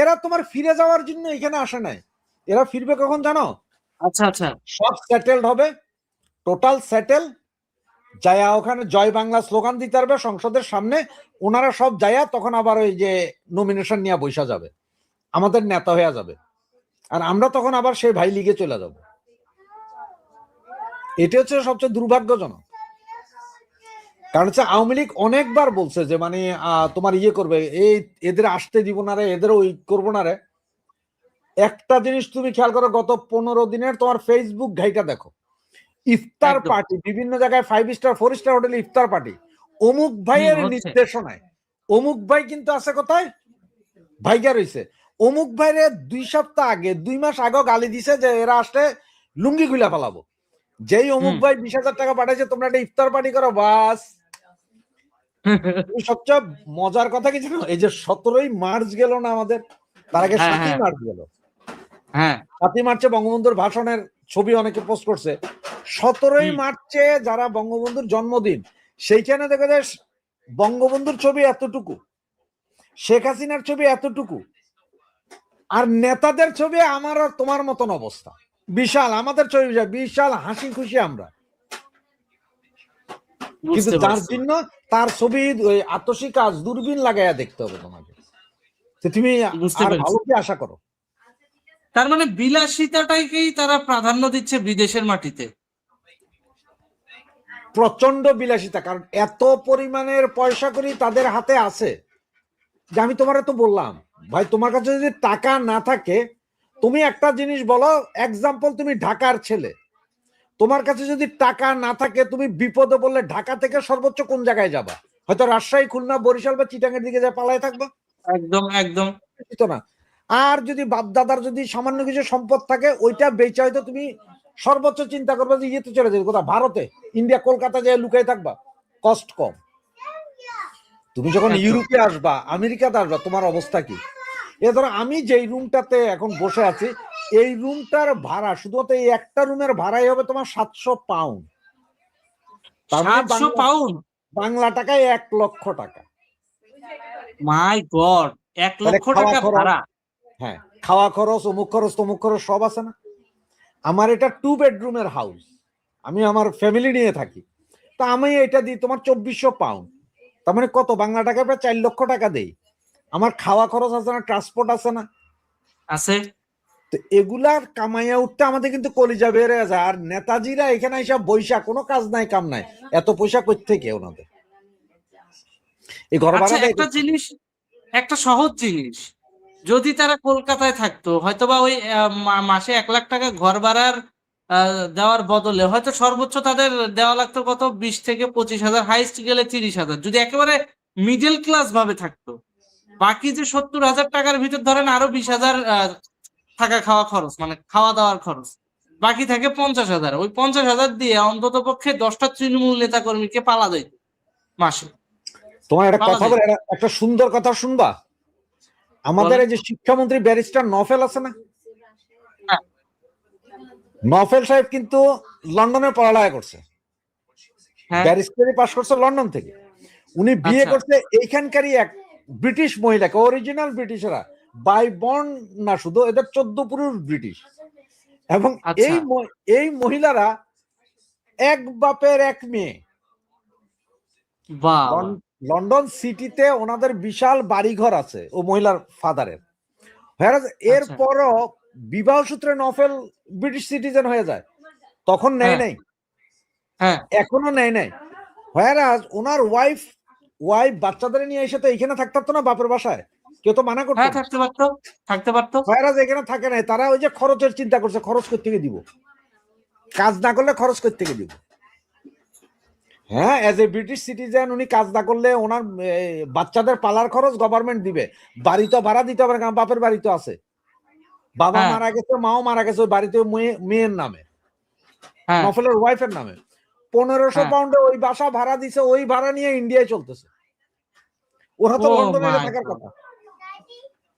এরা তোমার ফিরে যাওয়ার জন্য এখানে আসে নাই। এরা ফিরবে কখন জানো? আচ্ছা আচ্ছা, সব সেটেলড হবে, টোটাল সেটেল, যায়া ওখানে জয় বাংলা স্লোগান দিতে পারবে সংসদের সামনে, ওনারা সব যায়া তখন আবার ওই যে নমিনেশন নিয়ে বৈশা যাবে, আমাদের নেতা হয়ে যাবে, আর আমরা তখন আবার সেই ভাই লিগে চলে যাব। এটা হচ্ছে সবচেয়ে দুর্ভাগ্যজনক। কারণ হচ্ছে আওয়ামী লীগ অনেকবার বলছে যে মানে তোমার ইয়ে করবে, এই এদের আসতে দিব না রে, এদের ওই করবো না রে। একটা জিনিস তুমি খেয়াল করো, গত 15 দিনের তোমার ফেসবুক ঘাইটা দেখো, ইফতার পার্টি বিভিন্ন জায়গায় 5 স্টার 4 স্টার হোটেলে ইফতার পার্টি, অমুক ভাইয়ের নির্দেশনায়। অমুক ভাই কিন্তু আছে কোথায়? ভাইগা রয়েছে। অমুক ভাইরে 2 সপ্তাহ আগে 2 মাস আগে গালি দিছে যে এরা আসলে লুঙ্গি খুলে ফেলাবো। যেই অমুক ভাই 20,000 টাকা পাঠাইছে তোমরা একটা ইফতার পার্টি করো, বাস। সবচেয়ে মজার কথা কি জানো, এই যে 17ই মার্চ গেল না আমাদের, তার আগে 7ই মার্চ গেল। হ্যাঁ, 7ই মার্চে বঙ্গবন্ধুর ভাষণের ছবি অনেকে পোস্ট করছে। 17ই মার্চে যারা বঙ্গবন্ধুর জন্মদিন, সেইখানে দেখা যায় বঙ্গবন্ধুর ছবি এতটুকু, শেখ হাসিনার ছবি এতটুকু, আর নেতাদের ছবি আমার আর তোমার মতন অবস্থা, বিশাল আমাদের ছবি, বিশাল হাসি খুশি আমরা। কিন্তু তার জন্য তার ছবি ওই আতসী কাজ দূরবীন লাগাইয়া দেখতে হবে তোমাকে, তুমি আর ভালো কি আশা করো? তার মানে বিলাসিতাটাকেই তারা প্রাধান্য দিচ্ছে বিদেশের মাটিতে, প্রচন্ড বিলাসিতা। কারণ এত পরিমাণের পয়সা করি তাদের হাতে আছে যে আমি তোমার তো বললাম ভাই, তোমার কাছে যদি টাকা না থাকে, তুমি একটা জিনিস বলো, এক্সাম্পল তুমি ঢাকার ছেলে, তোমার কাছে যদি টাকা না থাকে, তুমি বিপদে বললে ঢাকা থেকে সর্বোচ্চ কোন জায়গায় যাবা? হয়তো রাজশাহী, খুলনা, বরিশাল বা চিটাঙ্গের দিকে যা পালায় থাকবা। একদম একদম না। আর যদি বাপ দাদার যদি সামান্য কিছু সম্পদ থাকে, ওইটা বেচা হয়তো তুমি সর্বোচ্চ চিন্তা করবে যে ইয়েতে চলে যাবে কোথাও, ভারতে, ইন্ডিয়া, কলকাতা যায় লুকাই থাকবা, কষ্ট কম। তুমি যখন ইউরোপে আসবা, আমেরিকাতে আসবা, তোমার অবস্থা কি? এ ধরো আমি যেই রুমটাতে এখন বসে আছি, এই রুমটার ভাড়া শুধুমাত্র এই একটা রুমের ভাড়াই হবে তোমার 700 পাউন্ড। 700 পাউন্ড বাংলা টাকায় 1 লক্ষ টাকা। মাই গড, 1 লক্ষ টাকা ভাড়া। হ্যাঁ, খাওয়া খরচ, অমুক খরচ তমুক খরচ সব আছে না। আমার এটা 2 বেডরুমের হাউস, আমি আমার ফ্যামিলি নিয়ে থাকি, তা আমি এটা দিই তোমার 2400 পাউন্ড। তার মানে কত বাংলা টাকায় প্রায় 4 লক্ষ টাকা দেই। আমার খাওয়া খরচ আছে না, ট্রান্সপোর্ট আছে না, আছে। তো এগুলার কামাইয়া উঠতে আমাদের কিন্তু কলিজা বের হয়ে যায়। আর নেতাজিরা এখানে এসব বৈশা, কোনো কাজ নাই কাম নাই, এত পয়সা কই থেকে ওনাদের? এই ঘর ভাড়া দেয়। একটা জিনিস, একটা সহজ জিনিস, যদি তারা কলকাতায় থাকতো, হয়তোবা ওই মাসে 1 লাখ টাকা ঘর ভাড়ার দেওয়ার বদলে হয়তো সর্বোচ্চ তাদের দেওয়া লাগতো কত, 20 থেকে 25,000, হাইস্ট গেলে 30,000। যদি একেবারে মিডল ক্লাস ভাবে থাকতো, বাকি যে 70,000 টাকার ভিতর ধরেন আরো 20,000 থাকা খাওয়া খরচ, মানে খাওয়া দাওয়ার খরচ, বাকি থাকে 50,000। ওই 50,000 দিয়ে অন্তত পক্ষে 10টা তৃণমূল নেতা কর্মীকে পালা দিত মাসে। তোমার একটা কথা বলে, একটা সুন্দর কথা শুনবা। আমাদের এই যে শিক্ষামন্ত্রী ব্যারিস্টার নফেল আছে না, নফেল সাহেব কিন্তু লন্ডনে পড়ালেখা করছে, ব্যারিস্টারি পাস করছে লন্ডন থেকে। উনি বিয়ে করছে এইখানকারই এক ব্রিটিশ মহিলাকে, অরিজিনাল ব্রিটিশরা, বাই বর্ন না শুধু, এদের 14 পুরুষ ব্রিটিশ। এবং এই মহিলারা এক বাপের এক মেয়ে। লন্ডন সিটিতে ওনাদের বিশাল বাড়িঘর আছে ও মহিলার ফাদারের। এরপরও বিবাহ সূত্রে নফেল ব্রিটিশ সিটিজেন হয়ে যায়, তখন নেয় নাই, এখনো নেয় নাই। ওনার ওয়াইফ বাচ্চাদের নিয়ে এসে তো এখানে থাকতে পারতো না বাপের বাসায়, কেউ তো মানা করতো, থাকতে পারতো। এখানে থাকে নাই, তারা ওই যে খরচের চিন্তা করছে, খরচ করতে গিয়ে দিব, কাজ না করলে খরচ করতে গিয়ে দিব। হ্যাঁ, এজ এ ব্রিটিশ সিটিজেন উনি কাজ না করলে ওনার বাচ্চাদের পালার খরচ গভর্নমেন্ট দিবে, বাড়ি তো ভাড়া দিতে হবে, কারণ বাপের বাড়ি তো আছে, বাবা মারা গেছে, মাও মারা গেছে, ওই বাড়িতে মেয়ের নামে, নফেলের ওয়াইফের নামে। 1500 পাউন্ডে ওই বাসা ভাড়া দিছে, ওই ভাড়া নিয়ে ইন্ডিয়ায় চলতেছে, ওরা তো লন্ডনে থাকার কথা।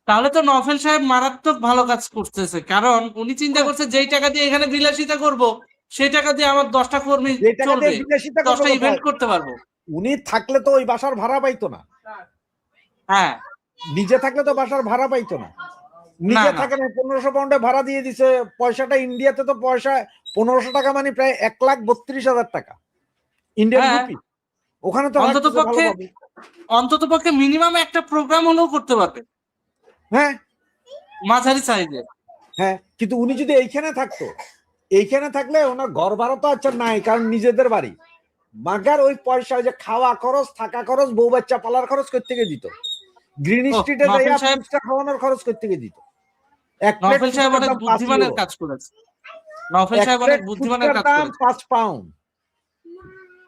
তাহলে তো নফেল সাহেব মারাত্মক ভালো কাজ করতেছে, কারণ উনি চিন্তা করছে যেই টাকা দিয়ে এখানে বিলাসিতা করব, সেই টাকা দিয়ে আমার 10টা কর্মী চলবে, 10টা ইভেন্ট করতে পারবো। উনি থাকলে তো ওই বাসার ভাড়া পাইতো না, হ্যাঁ, নিজে থাকলে তো বাসার ভাড়া পাইতো না। না নিজে না থাকে না, 1500 পাউন্ডে ভাড়া দিয়ে দিছে। পয়সাটা ইন্ডিয়াতে তো পয়সা 1500 টাকা মানে প্রায় 1,32,000 টাকা ইন্ডিয়ান হ্যাঁ, রুপি। ওখানে তো অন্তত রাখতেছে পক্ষে ভালোভাবে। মিনিমাম একটা প্রোগ্রাম হলেও করতে পারবে হ্যাঁ মাঝারি সাইজে। হ্যাঁ, কিন্তু উনি যদি এইখানে থাকতো, এইখানে থাকলে ওনার ঘর ভাড়া তো আচ্ছা নাই, কারণ নিজেদের বাড়ি। মাগার ওই পয়সা, ওই যে খাওয়া খরচ, থাকা খরচ, বউ বাচ্চা পালার খরচ কই থেকে দিত? গ্রিন ও স্ট্রিটে নফেল যাইয়া সাহেব, ফুচকা খাওয়ানোর খরচ কই থেকে দিত? এক প্লেট ফুচকার অনেক দাম 5 বুদ্ধিমানের ইউরো। কাজ করেছে। নফেল এক সাহেব অনেক প্লেট বুদ্ধিমানের ফুচকার কাজ দাম করেছে। 5 পাউন্ড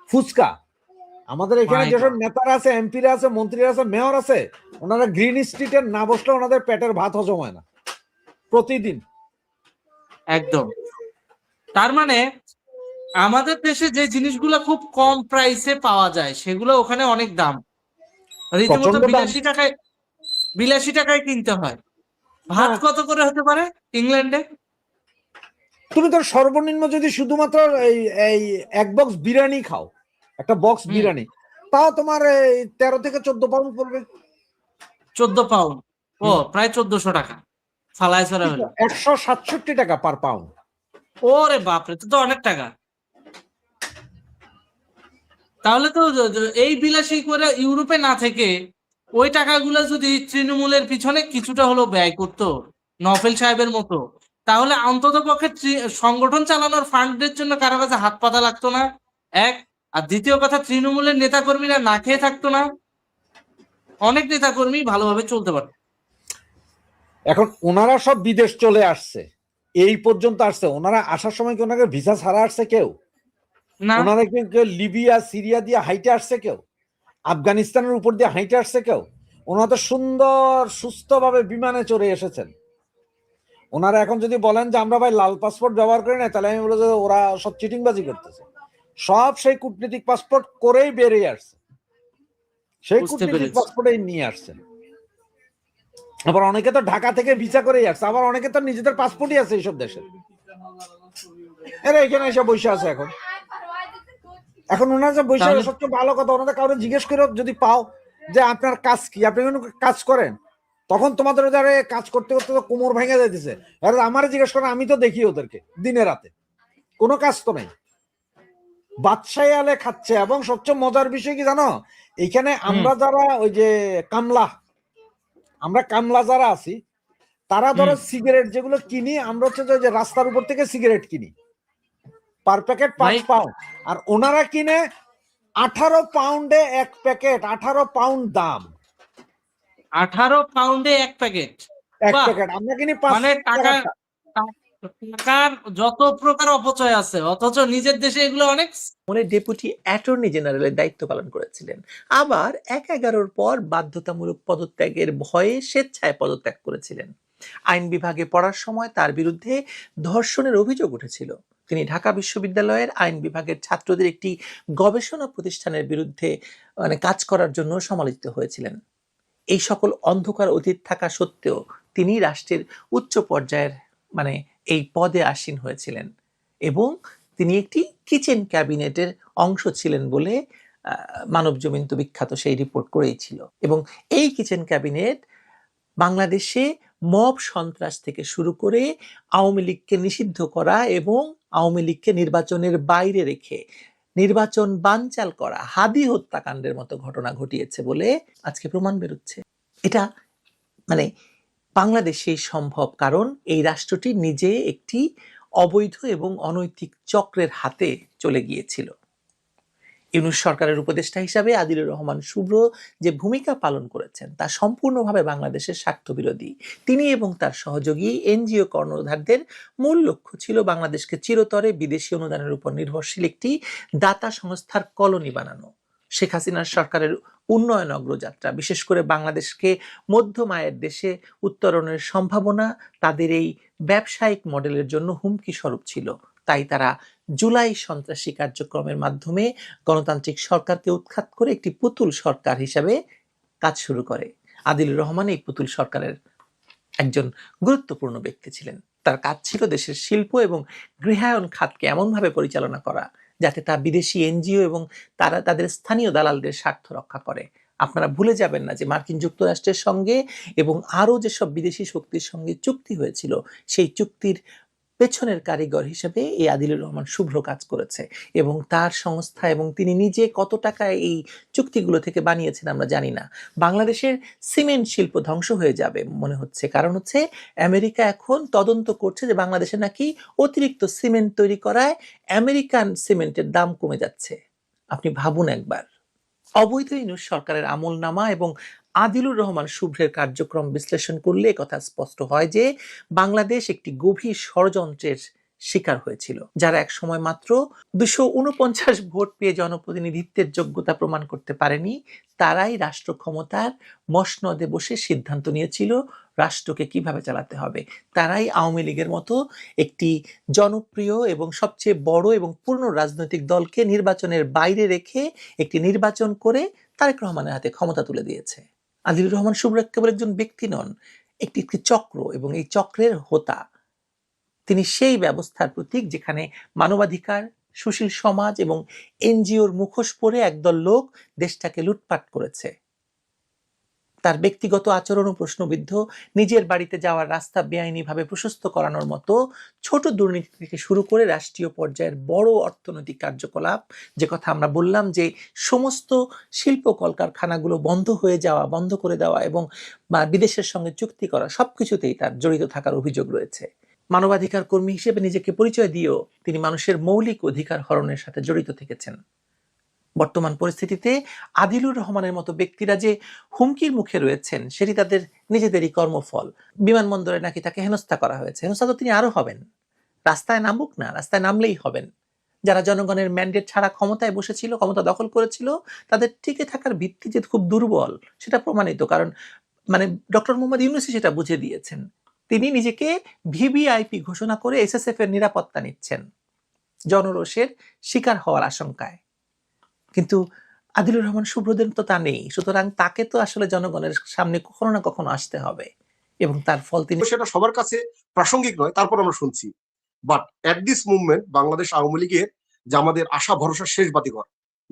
ফুচকা। আমাদের এখানে মাই যেসব গড, নেতারা আছে, এমপিরা আছে, মন্ত্রীরা আছে, মেয়র আছে, ওনারা গ্রিন স্ট্রিটে না বসলে ওনাদের পেটের ভাত হজম হয় না প্রতিদিন। একদম। তার মানে আমাদের দেশে যে জিনিসগুলো খুব কম প্রাইসে পাওয়া যায় সেগুলো ওখানে অনেক দাম, রীতিমতো প্রচন্ড দাম। 82 টাকায় কিনতে হয়। ভাত হ্যাঁ, কত করে হতে পারে ইংল্যান্ডে? তুমি তো সর্বনিম্ন যদি শুধুমাত্র এই এই এক বক্স বিরিয়ানি খাও, একটা বক্স হুম, বিরিয়ানি, তাও তোমার এই 13 থেকে 14 পাউন্ড পড়বে। 14 পাউন্ড। ও হুম, প্রায় 1400 টাকা ফালায় ছড়া হলো। 167 টাকা পার পাউন্ড। ওরে বাপরে, তো অনেক টাকা। তাহলে তো এই বিলাসী করে ইউরোপে না থেকে ওই টাকাগুলো যদি তৃণমূলের পিছনে কিছুটা হলো ব্যয় করতো নফেল সাহেবের মতো, তাহলে অন্তত পক্ষে সংগঠন চালানোর ফান্ডের জন্য কারো কাছে হাত পাতা লাগতো না, এক। আর দ্বিতীয় কথা, তৃণমূলের নেতাকর্মীরা না খেয়ে থাকতো না, অনেক নেতাকর্মী ভালোভাবে চলতে পারত। এখন ওনারা সব বিদেশ চলে আসছে, এই পর্যন্ত আসছে। ওনারা আসার সময় কি ওনাকে ভিসা ছাড়া আসছে কেউ? না, ওনারা কি কেউ লিবিয়া সিরিয়া দিয়ে হাইটে আসছে কেউ? আফগানিস্তানের উপর দিয়ে হাইটে আসছে কেউ? ওনারা তো সুন্দর সুস্থভাবে বিমানে চড়ে এসেছেন। ওনারা এখন যদি বলেন যে আমরা ভাই লাল পাসপোর্ট ব্যবহার করি না, তাহলে আমি বলবো যে ওরা সব চিটিংবাজি করতেছে। সব সেই কূটনীতিক পাসপোর্ট করেই বেরিয়ে আসছে, সেই বুঝতে কূটনীতিক পেরেছি। পাসপোর্টেই নিয়ে আসছে। আবার অনেকে তো ঢাকা থেকে ভিসা করেই আসছে, আবার অনেকে তো নিজেদের পাসপোর্টই আছে এইসব দেশে। এরা এখানে এসে বসে আছে এখন। এখন ওনারা যে বসে তাহলে আছে, সবচেয়ে ভালো কথা, ওনাদের কাউকে জিজ্ঞেস করে যদি পাও যে আপনার কাজ কি, আপনি কোনো কাজ করেন, তখন তোমাদের ওদের কাজ করতে করতে তো কোমর ভেঙে যাইতেছে। আর আমার জিজ্ঞেস করেন, আমি তো দেখি ওদেরকে দিনে রাতে, কোনো কাজ তো নেই, বাদশাহী আলে খাচ্ছে। এবং সবচেয়ে মজার বিষয় কি জানো, এইখানে হুম আমরা যারা ওই যে কামলা, আমরা কামলা যারা আছি, তারা হুম ধরো সিগারেট যেগুলো কিনি, আমরা হচ্ছে যে ওই যে রাস্তার উপর থেকে সিগারেট কিনি, পার প্যাকেট ভাই, 5 পাউন্ড। আর ওনারা কিনে 18 পাউন্ডে এক প্যাকেট, 18 পাউন্ড দাম 18 পাউন্ডে এক প্যাকেট। এক বাহ, প্যাকেট, আমরা কিনি 5 মানে টাকা, টাকারটা। টাকার যত প্রকার অপচয় আছে, অথচ নিজের দেশে এগুলো অনেক। ডেপুটি অ্যাটর্নি জেনারেলের দায়িত্ব পালন করেছিলেন। আবার 1/11 পর বাধ্যতামূলক পদত্যাগের ভয়ে স্বেচ্ছায় পদত্যাগ করেছিলেন। আইন বিভাগে পড়ার সময় তার বিরুদ্ধে ধর্ষণের অভিযোগ উঠেছিল। তিনি ঢাকা বিশ্ববিদ্যালয়ের আইন বিভাগের ছাত্রদের একটি গবেষণা প্রতিষ্ঠানের বিরুদ্ধে কাজ করার জন্য সমালোচিত হয়েছিলেন। এই সকল অন্ধকার অতীত থাকা সত্ত্বেও তিনি রাষ্ট্রের উচ্চ পর্যায়ের এই পদে আসীন হয়েছিলেন এবং তিনি একটি কিচেন ক্যাবিনেটের অংশ ছিলেন বলে মানব জমিন তো বিখ্যাত সেই রিপোর্ট করেইছিল। এবং এই কিচেন ক্যাবিনেট বাংলাদেশে মব সন্ত্রাস থেকে শুরু করে আওয়ামী লীগকে নিষিদ্ধ করা এবং আওয়ামী লীগকে নির্বাচনের বাইরে রেখে নির্বাচন বানচাল করা, হাদি হত্যাকাণ্ডের মতো ঘটনা ঘটিয়েছে বলে আজকে প্রমাণ বেরোচ্ছে। এটা বাংলাদেশেই সম্ভব, কারণ এই রাষ্ট্রটি নিজে একটি অবৈধ এবং অনৈতিক চক্রের হাতে চলে গিয়েছিল। ইউনূস সরকারের উপদেষ্টা হিসাবে আদিলুর রহমান শুভ্র যে ভূমিকা পালন করেছেন তা সম্পূর্ণভাবে বাংলাদেশের স্বার্থবিরোধী। তিনি এবং তার সহযোগী এনজিও কর্ণধারদের মূল লক্ষ্য ছিল বাংলাদেশকে চিরতরে বিদেশি অনুদানের উপর নির্ভরশীল একটি দাতা সংস্থার কলোনি বানানো। শেখ হাসিনার সরকারের উন্নয়ন অগ্রযাত্রা, বিশেষ করে বাংলাদেশকে মধ্যম আয়ের দেশে উত্তরণের সম্ভাবনা তাদের এই ব্যবসায়িক মডেলের জন্য হুমকি স্বরূপ ছিল। তাই তারা জুলাই সন্ত্রাসী কার্যক্রমের মাধ্যমে গণতান্ত্রিক সরকারকে উৎখাত করে একটি পুতুল সরকার হিসাবে কাজ শুরু করে। আদিলুর রহমান এই পুতুল সরকারের একজন গুরুত্বপূর্ণ ব্যক্তি ছিলেন। তার কাজ ছিল দেশের শিল্প এবং গৃহায়ন খাতকে এমনভাবে পরিচালনা করা যাতে তা বিদেশি এনজিও এবং তারা তাদের স্থানীয় দালালদের স্বার্থ রক্ষা করে। আপনারা ভুলে যাবেন না যে মার্কিন যুক্তরাষ্ট্রের সঙ্গে এবং আরও যেসব বিদেশি শক্তির সঙ্গে চুক্তি হয়েছিল, সেই চুক্তির পেছনের কারিগর হিসেবে এই আদিলুর রহমান শুভ্র কাজ করেছে, এবং তার সংস্থা এবং তিনি নিজে কত টাকায় এই চুক্তিগুলো থেকে বানিয়েছেন আমরা জানি না। বাংলাদেশের সিমেন্ট শিল্প ধ্বংস হয়ে যাবে মনে হচ্ছে, কারণ হচ্ছে আমেরিকা এখন তদন্ত করছে যে বাংলাদেশে নাকি অতিরিক্ত সিমেন্ট তৈরি করায় আমেরিকান সিমেন্টের দাম কমে যাচ্ছে। আপনি ভাবুন একবার। অবৈধ ইউনূস সরকারের আমলনামা এবং আদিলুর রহমান শুভ্রের কার্যক্রম বিশ্লেষণ করলে কথা স্পষ্ট হয় যে বাংলাদেশ একটি গভীর ষড়যন্ত্রের শিকার হয়েছিল, যারা এক সময় মাত্র 249 ভোট পেয়ে জনপ্রতিনিধিত্বের যোগ্যতা প্রমাণ করতে পারেনি, তারাই রাষ্ট্র ক্ষমতার মসনদে বসে সিদ্ধান্ত নিয়েছিল রাষ্ট্রকে কিভাবে চালাতে হবে। তারাই আওয়ামী লীগের মতো একটি জনপ্রিয় এবং সবচেয়ে বড় এবং পূর্ণ রাজনৈতিক দলকে নির্বাচনের বাইরে রেখে একটি নির্বাচন করে তারেক রহমানের হাতে ক্ষমতা তুলে দিয়েছে। আদিলুর রহমান শুভ্র কেবল একজন ব্যক্তি নন, একটি চক্র, এবং এই চক্রের হোতা। তিনি সেই ব্যবস্থার প্রতীক যেখানে মানবাধিকার, সুশীল সমাজ এবং এনজিওর মুখোশ পরে একদল লোক দেশটাকে লুটপাট করেছে। তার ব্যক্তিগত আচরণও প্রশ্নবিদ্ধ। নিজের বাড়িতে যাওয়ার রাস্তা বেআইনিভাবে প্রশস্ত করানোর মতো ছোট দুর্নীতি থেকে শুরু করে রাষ্ট্রীয় পর্যায়ের বড় অর্থনৈতিক কার্যকলাপ, যে কথা আমরা বললাম যে সমস্ত শিল্প কলকারখানাগুলো বন্ধ হয়ে যাওয়া, বন্ধ করে দেওয়া এবং বিদেশের সঙ্গে চুক্তি করা, সবকিছুতেই তার জড়িত থাকার অভিযোগ রয়েছে। মানবাধিকার কর্মী হিসেবে নিজেকে পরিচয় দিয়েও তিনি মানুষের মৌলিক অধিকার হরণের সাথে জড়িত থেকেছেন। বর্তমান পরিস্থিতিতে আদিলুর রহমানের মতো ব্যক্তিরা যে হুমকির মুখে রয়েছেন সেটি তাদের নিজেদেরই কর্মফল। বিমানবন্দরে নাকি তাকে হেনস্থা করা হয়েছে, হেনস্থা তো তিনি আরো হবেন। রাস্তায় নামুক না, রাস্তায় নামলেই হবেন। যারা জনগণের ম্যান্ডেট ছাড়া ক্ষমতায় বসেছিল, ক্ষমতা দখল করেছিল, তাদের টিকে থাকার ভিত্তি যে খুব দুর্বল সেটা প্রমাণিত। কারণ ডক্টর মোহাম্মদ ইউনূসই সেটা বুঝে দিয়েছেন। তিনি নিজেকে ভিভিআইপি ঘোষণা করে এসএসএফ এর নিরাপত্তা নিচ্ছেন জনরোষের শিকার হওয়ার আশঙ্কায়। কিন্তু আদিলুর রহমান শুভ্রদের তো তা নেই, সুতরাং তাকে তো আসলে জনগণের সামনে কখনো না কখনো আসতে হবে, এবং তার ফল তিনি। সেটা সবার কাছে প্রাসঙ্গিক নয়, তারপর আমরা শুনছি। But at this movement Bangladesh Awami লীগের যে আমাদের আশা ভরসা শেষ বাতিঘর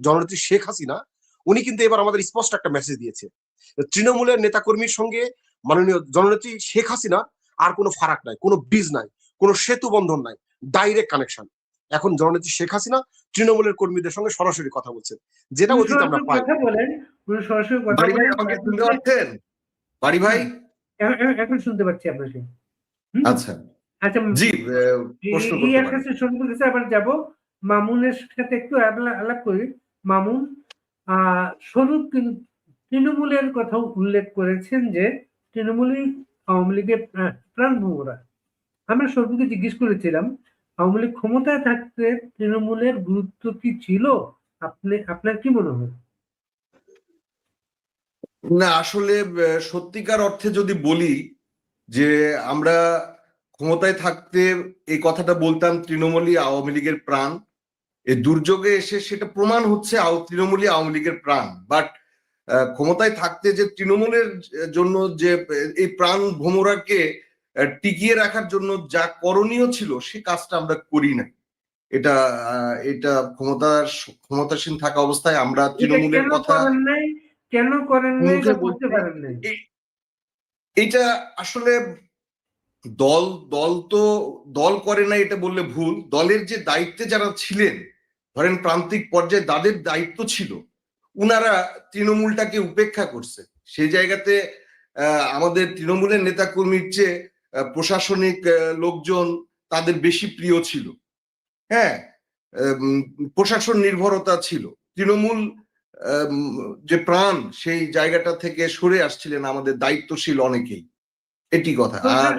জননেত্রী শেখ হাসিনা, উনি কিন্তু এবার আমাদের স্পষ্ট একটা মেসেজ দিয়েছে। তৃণমূলের নেতাকর্মীর সঙ্গে মাননীয় জননেত্রী শেখ হাসিনা আর কোনো ফারাক নাই, কোনো বীজ নাই, কোনো সেতু বন্ধন নাই, ডাইরেক্ট কানেকশন। এখন জননেত্রী শেখ হাসিনা তৃণমূলের কর্মীদের সঙ্গে সরাসরি কথা বলছেন, যেটা অতীত আমরা পাই। বাড়ি ভাই এখন শুনতে পাচ্ছি আপনাকে। আচ্ছা আচ্ছা জি, প্রশ্ন করতে পারেন। শুরু করতেছে, আবার যাব মামুনের সাথে একটু আলাপ করি। মামুন, স্বরূপ কিন্তু তৃণমূলের কথা উল্লেখ করেছেন যে তৃণমূলই আওয়ামী লীগের প্রাণ ভোমরা। আমরা স্বরূপকে জিজ্ঞেস করেছিলাম আওয়ামী লীগ ক্ষমতায় থাকতে তৃণমূলের গুরুত্ব কি ছিল, আপনার কি মনে হয়? না, আসলে সত্যিকার অর্থে যদি বলি যে আমরা ক্ষমতায় থাকতে এই কথাটা বলতাম তৃণমূলই আওয়ামী লীগের প্রাণ, এই দুর্যোগে এসে সেটা প্রমাণ হচ্ছে তৃণমূলই আওয়ামী লীগের প্রাণ। বাট ক্ষমতায় থাকতে যে তৃণমূলের জন্য যে এই প্রাণ ভোমরাকে টিকিয়ে রাখার জন্য যা করণীয় ছিল সে কাজটা আমরা করি না। এটা ক্ষমতাসীন থাকা অবস্থায় আমরা তৃণমূলের কথা কেন করেন নাই বলতে পারেন নাই? এটা আসলে দল করে না এটা বললে ভুল। দলের যে দায়িত্বে যারা ছিলেন, ধরেন প্রান্তিক পর্যায়ে যাদের দায়িত্ব ছিল, উনারা তৃণমূলটাকে উপেক্ষা করছে। সেই জায়গাতে আমাদের তৃণমূলের নেতাকর্মীর চেয়ে প্রশাসনিক লোকজন তাদের বেশি প্রিয় ছিল। হ্যাঁ, প্রশাসন নির্ভরতা ছিল। তৃণমূল যে প্রাণ, সেই জায়গাটা থেকে সরে আসছিলেন আমাদের দায়িত্বশীল অনেকেই। এটি কথা। আর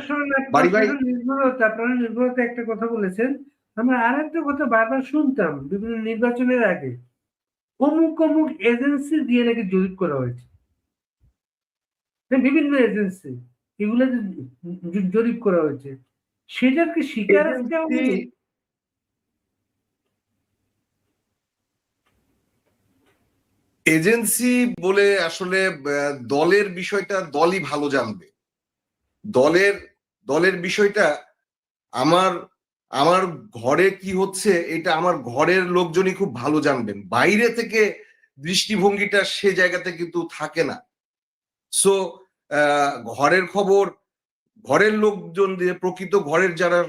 বাড়ি ভাই নির্ভরতা একটা কথা বলেছেন, আমরা আর একটা কথা বারবার শুনতাম বিভিন্ন নির্বাচনের আগে, অমুক অমুক এজেন্সি দিয়ে নাকি জরিপ করা হয়েছে। বিভিন্ন এজেন্সি এগুলো জরিপ করা হয়েছে, সেটার কি স্বীকার আছে? এজেন্সি বলে আসলে দলের বিষয়টা দলই ভালো জানবে। দলের বিষয়টা আমার ঘরে কি হচ্ছে এটা আমার ঘরের লোকজনই খুব ভালো জানবেন। বাইরে থেকে দৃষ্টিভঙ্গিটা সে জায়গাতে কিন্তু থাকে না। সো ঘরের খবর ঘরের লোকজন দিয়ে, প্রকৃত ঘরের যারা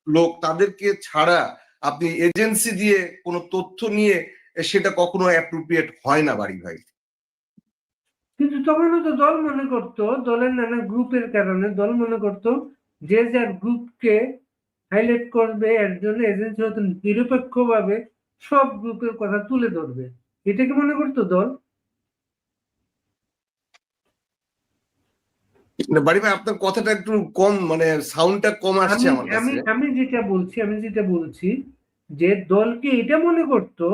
লোক, তাদেরকে ছাড়া আপনি এজেন্সি দিয়ে কোনো তথ্য নিয়ে সেটা কখনো অ্যাপ্রোপ্রিয়েট হয় না বাড়ি ভাই। কিন্তু তখনও তো দল মনে করতো, দলের নানা গ্রুপের কারণে দল মনে করতো যে যার গ্রুপকে হাইলাইট করবে, এর জন্য এজেন্সি হয়তো নিরপেক্ষভাবে সব গ্রুপের কথা তুলে ধরবে, এটাকে মনে করতো দল। বাড়ি ভাই আপনার কথাটা একটু কম, মানে সাউন্ডটা কম আসছে আমার আমি কাছে। আমি যেটা বলছি যে দলকে এটা মনে করতো,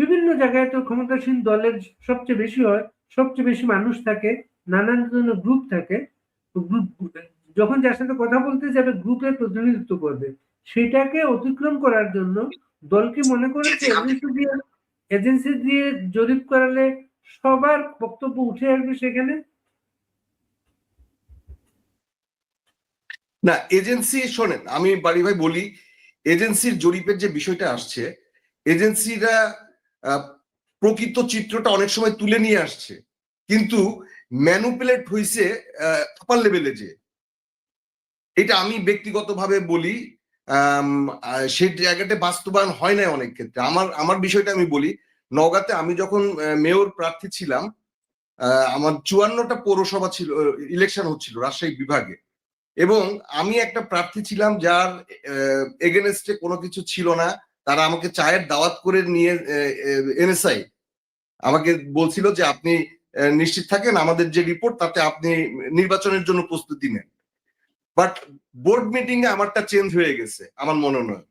বিভিন্ন জায়গায় তো ক্ষমতাসীন দলের সবচেয়ে বেশি হয়, সবচেয়ে বেশি মানুষ থাকে, নানান ধরনের গ্রুপ থাকে, গ্রুপ যখন যার সাথে কথা বলতে যাবে গ্রুপের প্রতিনিধিত্ব করবে, সেটাকে অতিক্রম করার জন্য দলকে মনে করেছে এজেন্সি দিয়ে জরিপ করালে সবার বক্তব্য উঠে আসবে সেখানে। না, এজেন্সি শোনেন, আমি বাড়ি ভাই বলি, এজেন্সির জরিপের যে বিষয়টা আসছে, এজেন্সিরা প্রকৃত চিত্রটা অনেক সময় তুলে নিয়ে আসছে, কিন্তু ম্যানুপুলেট হইছে আপার লেভেলে। যে এটা আমি ব্যক্তিগতভাবে বলি, সেই জায়গাটা বাস্তবায়ন হয় না অনেক ক্ষেত্রে। আমার বিষয়টা আমি বলি, নওগাঁতে আমি যখন মেয়র প্রার্থী ছিলাম, আমার 54টা পৌরসভা ছিল, ইলেকশন হচ্ছিল রাজশাহী বিভাগে, এবং আমি একটা প্রার্থী ছিলাম যার এগেনস্টে কোনো কিছু ছিল না। তারা আমাকে চায়ের দাওয়াত করে নিয়ে, এনএসআই আমাকে বলছিল যে আপনি নিশ্চিত থাকেন, আমাদের যে রিপোর্ট তাতে আপনি নির্বাচনের জন্য প্রস্তুতি নেন। বাট বোর্ড মিটিং এ আমারটা চেঞ্জ হয়ে গেছে, আমার মনোনয়ন।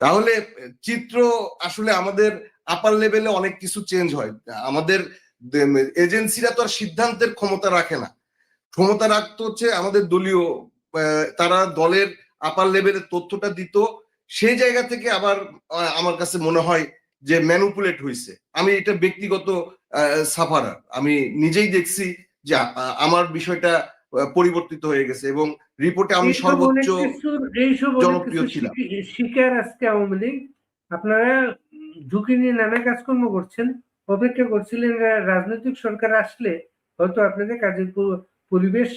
তাহলে চিত্র আসলে আমাদের আপার লেভেলে অনেক কিছু চেঞ্জ হয়। আমাদের এজেন্সিরা তো আর সিদ্ধান্তের ক্ষমতা রাখে না, ক্ষমতা রাখতে হচ্ছে আমাদের দলীয়, তারা দলের আপার লেভেলের তথ্যটা দিত। সেই জায়গা থেকে আবার আমার কাছে মনে হয় যে ম্যানুপুলেট হয়েছে। আমি এটা ব্যক্তিগত সাফারার, আমি নিজেই দেখছি যে আমার বিষয়টা পরিবর্তিত হয়ে গেছে, এবং রিপোর্টে আমি সর্বোচ্চ জনপ্রিয় ছিলাম। শিকার আজকে আওয়ামী লীগ। আপনারা ঝুঁকি নিয়ে নানা কাজকর্ম করছেন, অপেক্ষা করছিলেন রাজনৈতিক সরকার আসলে হয়তো আপনাদের কাজের পরিবেশ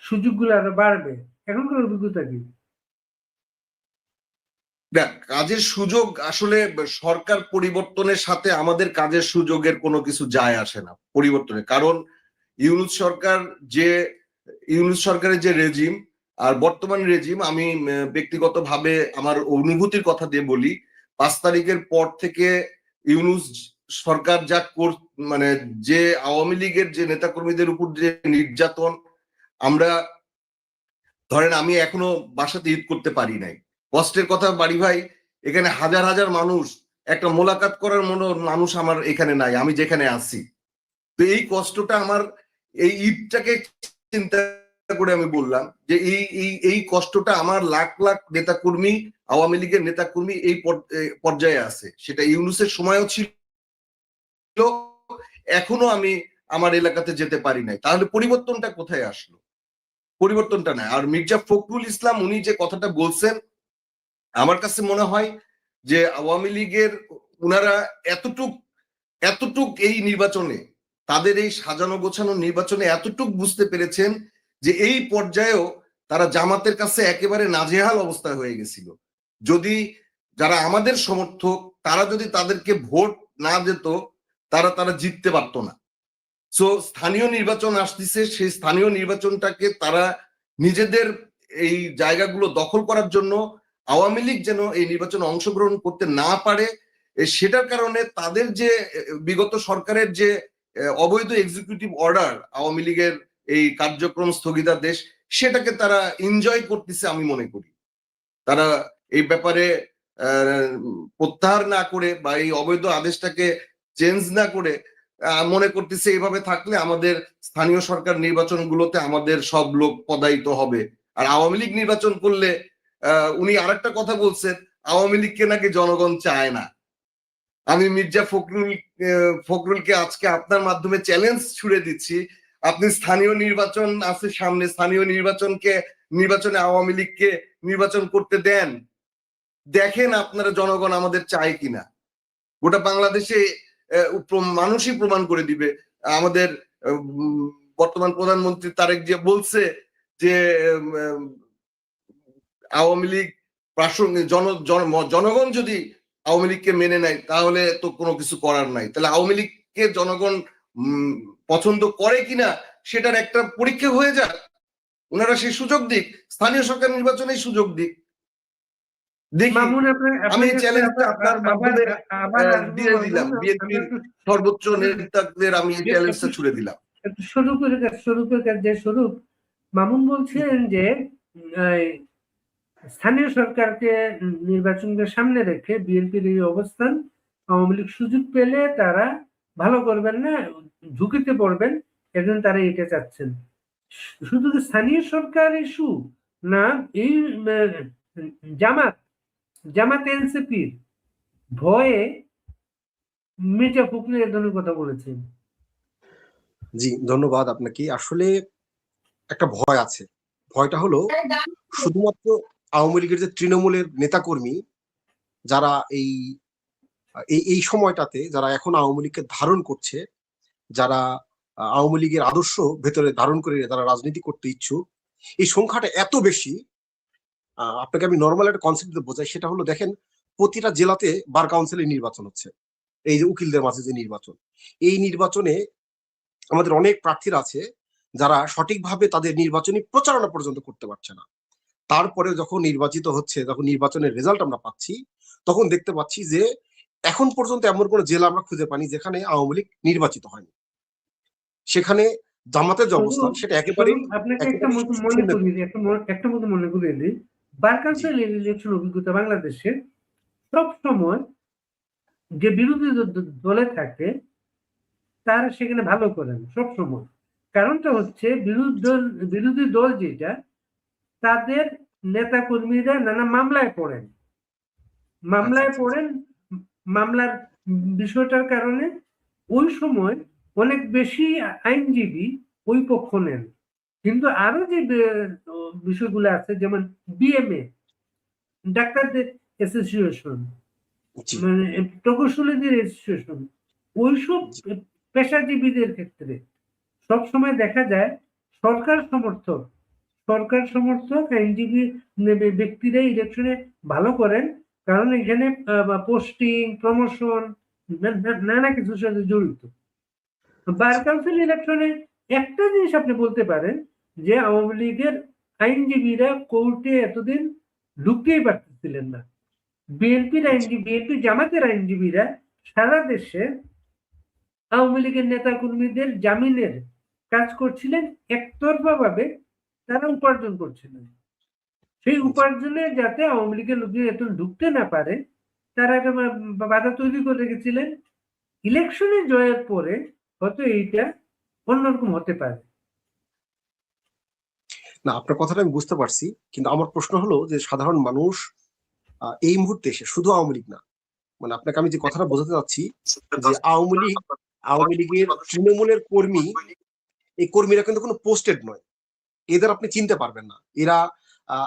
সুযোগগুলো আরো বাড়বে। এখনকার অভিজ্ঞতা কি? দেখ, কাজের সুযোগ আসলে সরকার পরিবর্তনের সাথে আমাদের কাজের সুযোগের কোনো কিছু যায় আসে না পরিবর্তনে। কারণ ইউনূস সরকারের যে রেজিম আর বর্তমান রেজিম, আমি ব্যক্তিগতভাবে আমার অনুভূতির কথা দিয়ে বলি, 5 তারিখের পর থেকে ইউনূস সরকার যা মানে যে আওয়ামী লীগের যে নেতাকর্মীদের উপর যে নির্যাতন, আমরা ধরেন আমি এখনো বাসাতে ঈদ করতে পারি নাই। কষ্টের কথা বাড়ি ভাই, এখানে হাজার হাজার মানুষ, একটা মোলাকাত করার মতো মানুষ আমার এখানে নাই, আমি যেখানে আছি। তো এই কষ্টটা আমার, এই ঈদটাকে চিন্তা করে আমি বললাম যে এই কষ্টটা আমার লাখ লাখ নেতাকর্মী, আওয়ামী লীগের নেতাকর্মী এই পর্যায়ে আছে। সেটা ইউনূসের সময়ও ছিল, এখনো আমি আমার এলাকাতে যেতে পারি নাই। তাহলে পরিবর্তনটা কোথায় আসলো? পরিবর্তনটা নাই। আর মির্জা ফখরুল ইসলাম উনি যে কথাটা বলছেন, আমার কাছে মনে হয় যে আওয়ামী লীগের উনারা এতটুক এই নির্বাচনে, তাদের এই সাজানো গোছানো নির্বাচনে এতটুক বুঝতে পেরেছেন যে এই পর্যায়েও তারা জামাতের কাছে একেবারে নাজেহাল অবস্থা হয়ে গেছিল। যদি যারা আমাদের সমর্থক, তারা যদি তাদেরকে ভোট না দিত, তারা জিততে পারত না। সো স্থানীয় নির্বাচন আসতেছে, সেই স্থানীয় নির্বাচনটাকে তারা নিজেদের এই জায়গাগুলো দখল করার জন্য, আওয়ামী লীগ যেন এই নির্বাচনে অংশগ্রহণ করতে না পারে, সেটার কারণে তাদের যে বিগত সরকারের যে অবৈধ এক্সিকিউটিভ অর্ডার, আওয়ামী লীগের এই কার্যক্রম স্থগিতাদেশ, সেটাকে তারা এনজয় করতেছে আমি মনে করি। তারা এই ব্যাপারে প্রত্যাহার না করে বা এই অবৈধ আদেশটাকে চেঞ্জ না করে মনে করতেছে এইভাবে থাকলে আমাদের স্থানীয় সরকার নির্বাচনগুলোতে আমাদের সব লোক পদায়িত হবে। আর আওয়ামী লীগ নির্বাচন করলে উনি আরেকটা কথা বলছেন, আওয়ামী লীগকে নাকি জনগণ চায় না। আমি মির্জা ফখরুলকে আজকে আপনার মাধ্যমে চ্যালেঞ্জ ছুড়ে দিচ্ছি, আপনি স্থানীয় নির্বাচন আছে সামনে, স্থানীয় নির্বাচনে আওয়ামী লীগকে নির্বাচন করতে দেন, দেখেন আপনারা জনগণ আমাদের চায় কিনা। গোটা বাংলাদেশে মানুষই প্রমাণ করে দিবে। আমাদের বর্তমান প্রধানমন্ত্রী তারেক জিয়া বলছে যে আওয়ামী লীগ প্রাসঙ্গিক জনগণ যদি আওয়ামী লীগকে মেনে নেয় তাহলে তো কোনো কিছু করার নাই। তাহলে আওয়ামী লীগকে জনগণ পছন্দ করে কিনা সেটার একটা পরীক্ষা হয়ে যাক, ওনারা সেই সুযোগ দিক, স্থানীয় সরকার নির্বাচনে সুযোগ দিক। দেখি, মামুন আমি চ্যালেঞ্জটা আপনার মাধ্যমে দিয়ে দিলাম, বিএনপির সর্বোচ্চ নেতাদের আমি এই চ্যালেঞ্জটা ছুড়ে দিলাম। একটু স্বরূপের যে স্বরূপ মামুন বলছেন যে স্থানীয় সরকারকে নির্বাচনকে সামনে রেখে বিএনপির এই অবস্থান, আওয়ামী লীগ সুযোগ পেলে তারা ভালো করবেন না, ঝুঁকিতে পড়বেন, এজন্য তারা এটা চাচ্ছেন। শুধু স্থানীয় সরকার ইস্যু না, এই জামাত এনসিপির ভয়ে মির্জা ফখরুল এ ধরনের কথা বলেছেন। জি, ধন্যবাদ আপনাকে। আসলে একটা ভয় আছে, ভয়টা হলো শুধুমাত্র আওয়ামী লীগের যে তৃণমূলের নেতাকর্মী যারা এই সময়টাতে যারা এখন আওয়ামী লীগকে ধারণ করছে, যারা আওয়ামী লীগের আদর্শ ভেতরে ধারণ করে যারা রাজনীতি করতে ইচ্ছুক, এই সংখ্যাটা এত বেশি। আপনাকে আমি নর্মাল একটা কনসেপ্ট বোঝাই, সেটা হলো দেখেন প্রতিটা জেলাতে বার কাউন্সিলের নির্বাচন হচ্ছে, এই যে উকিলদের মাঝে যে নির্বাচন, এই নির্বাচনে আমাদের অনেক প্রার্থীরা আছে যারা সঠিকভাবে তাদের নির্বাচনী প্রচারণা পর্যন্ত করতে পারছে না। তারপরে যখন নির্বাচিত হচ্ছে, যখন নির্বাচনের রেজাল্ট আমরা পাচ্ছি, তখন দেখতে পাচ্ছি যে এখন পর্যন্ত এমন কোন জেলা আমরা খুঁজে পাইনি যেখানে আওয়ামী লীগ নির্বাচিত হয়নি। সেখানে জামাতের যে অবস্থান সেটা একেবারে আপনাকে একটা মনে করিয়ে দিই, বার কাউন্সিল ইলেকশন অভিজ্ঞতা বাংলাদেশে সব সময় যে বিরোধী দলে থাকে তারা সেখানে ভালো করেন সব সময়। কারণটা হচ্ছে বিরোধী দল যেটা, তাদের নেতা কর্মীরা নানা মামলায় পড়েন, মামলার বিষয়টার কারণে ওই সময় অনেক বেশি আইনজীবী ওই পক্ষ নেন। কিন্তু আরো যে বিষয়গুলো আছে, যেমন বিএমএ, ডাক্তারদের অ্যাসোসিয়েশন, মানে প্রকৌশলীদের অ্যাসোসিয়েশন, ওইসব পেশাজীবীদের ক্ষেত্রে সবসময় দেখা যায় সরকার সমর্থক আইনজীবী ব্যক্তিরা ইলেকশনে ভালো করেন, কারণ এখানে পোস্টিং, প্রমোশন, নানা কিছুর সাথে জড়িত। বার কাউন্সিল ইলেকশনে একটা জিনিস আপনি বলতে পারেন যে আওয়ামী লীগের আইনজীবীরা কোর্টে এতদিন ঢুকতেই পারতেছিলেন না। বিএনপি জামাতের আইনজীবীরা সারা দেশে আওয়ামী লীগের নেতা কর্মীদের জামিনের কাজ করছিলেন, একতরফা ভাবে তারা উপার্জন করছিলেন। সেই উপার্জনে যাতে আওয়ামী লীগের লোকজন এত ঢুকতে না পারে তারা একটা বাধা তৈরি করে রেখেছিলেন। ইলেকশনে জয়ের পরে হয়তো এইটা অন্যরকম হতে পারে। না, আপনার কথাটা আমি বুঝতে পারছি, কিন্তু আমার প্রশ্ন হলো যে সাধারণ মানুষ এই মুহূর্তে এসে শুধু আওয়ামী লীগ না, মানে আপনাকে আমি যে কথাটা বোঝাতে চাচ্ছি যে আওয়ামী লীগের তৃণমূলের কর্মী, এই কর্মীরা কিন্তু কোনো পোস্টেড নয়, এদের আপনি চিনতে পারবেন না। এরা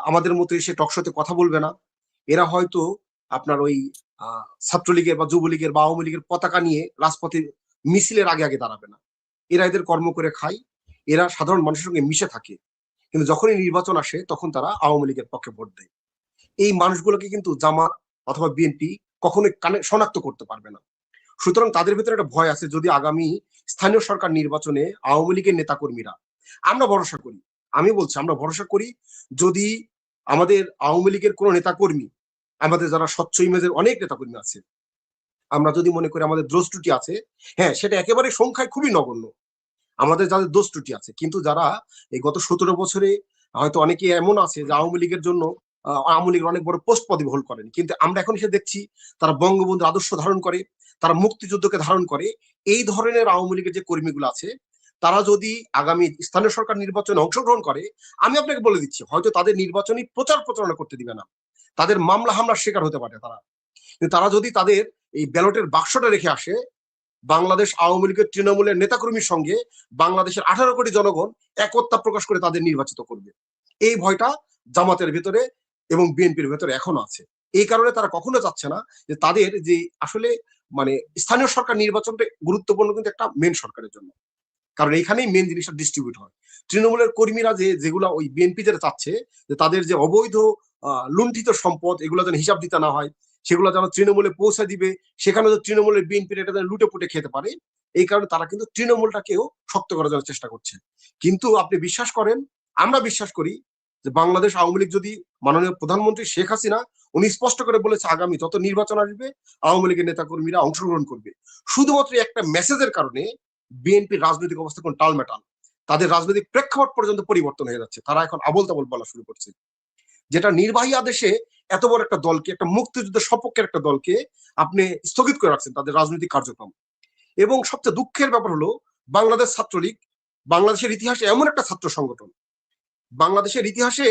আমাদের মতো এসে টকশোতে কথা বলবে না, এরা হয়তো আপনার ওই ছাত্রলীগের বা যুবলীগের বা আওয়ামী লীগের পতাকা নিয়ে রাজপথে মিছিলের আগে আগে দাঁড়াবে না। এরা এদের কর্ম করে খায়, এরা সাধারণ মানুষের সঙ্গে মিশে থাকে, কিন্তু যখনই নির্বাচন আসে তখন তারা আওয়ামী লীগের পক্ষে ভোট দেয়। এই মানুষগুলোকে কিন্তু জামাত অথবা বিএনপি কখনোই শনাক্ত করতে পারবে না। সুতরাং তাদের ভিতরে একটা ভয় আছে, যদি আগামী স্থানীয় সরকার নির্বাচনে আওয়ামী লীগের নেতাকর্মীরা, আমরা ভরসা করি, আমি বলছি আমরা ভরসা করি, যদি আমাদের আওয়ামী লীগের কোনো নেতাকর্মী, আমাদের যারা স্বচ্ছ ইমেজের অনেক নেতাকর্মী আছে, আমরা যদি মনে করি আমাদের দোষ ত্রুটি আছে, হ্যাঁ সেটা একেবারে সংখ্যায় খুবই নগণ্য, আমাদের যাদের দোষ ত্রুটি আছে, কিন্তু যারা এই গত 17 বছরে হয়তো অনেকে এমন আছে যে আওয়ামী লীগের জন্য আওয়ামী লীগের অনেক বড় পোস্ট পদবি হোল্ড করেন, কিন্তু আমরা এখন এসে দেখছি তারা বঙ্গবন্ধুর আদর্শ ধারণ করে, তারা মুক্তিযুদ্ধকে ধারণ করে। এই ধরনের আওয়ামী লীগের যে কর্মীগুলো আছে তারা যদি আগামী স্থানীয় সরকার নির্বাচনে অংশগ্রহণ করে, আমি আপনাকে বলে দিচ্ছি হয়তো তাদের নির্বাচনী প্রচারণা করতে দিবে না, তাদের মামলা হামলার শিকার হতে পারে তারা, কিন্তু তারা যদি তাদের এই ব্যালটের বাক্সটা রেখে আসে, বাংলাদেশ আওয়ামী লীগের তৃণমূলের নেতাকর্মীর সঙ্গে বাংলাদেশের 18 কোটি জনগণ একতা প্রকাশ করে তাদের নির্বাচিত করবে। এই ভয়টা জামাতের ভেতরে এবং বিএনপির ভেতরে এখনো আছে। এই কারণে তারা কখনো চাচ্ছে না যে তাদের যে আসলে মানে স্থানীয় সরকার নির্বাচনটা গুরুত্বপূর্ণ কিন্তু একটা মেন সরকারের জন্য, কারণ এইখানেই মেন জিনিসটা ডিস্ট্রিবিউট হয়। তৃণমূলের কর্মীরা যেগুলা ওই বিএনপি যেটা চাচ্ছে যে তাদের যে অবৈধ লুণ্ঠিত সম্পদ এগুলো যেন হিসাব দিতে না হয়, সেগুলো যেন তৃণমূলে পৌঁছে দিবে, সেখানে বিএনপির এটা যেন লুটে পুটে খেতে পারে, এই কারণে তারা কিন্তু তৃণমূলটাকেও শক্ত করার জন্য চেষ্টা করছে। কিন্তু আপনি বিশ্বাস করেন, আমরা বিশ্বাস করি যে বাংলাদেশ আওয়ামী লীগ যদি মাননীয় প্রধানমন্ত্রী শেখ হাসিনা উনি স্পষ্ট করে বলেছে আগামী যত নির্বাচন আসবে আওয়ামী লীগের নেতা কর্মীরা অংশগ্রহণ করবে, শুধুমাত্র একটা মেসেজের কারণে বিএনপির রাজনৈতিক অবস্থা কোন টালমেটাল, তাদের রাজনৈতিক প্রেক্ষাপট পর্যন্ত পরিবর্তন হয়ে যাচ্ছে, তারা এখন আবোল তাবোল বলা শুরু করছে। যেটা নির্বাহী আদেশে এত বড় একটা দলকে, একটা মুক্তিযুদ্ধের সপক্ষের একটা দলকে আপনি স্থগিত করে রাখছেন তাদের রাজনৈতিক কার্যক্রম। এবং সবচেয়ে দুঃখের ব্যাপার হলো বাংলাদেশ ছাত্রলীগ বাংলাদেশের ইতিহাসে এমন একটা ছাত্র সংগঠন, বাংলাদেশের ইতিহাসে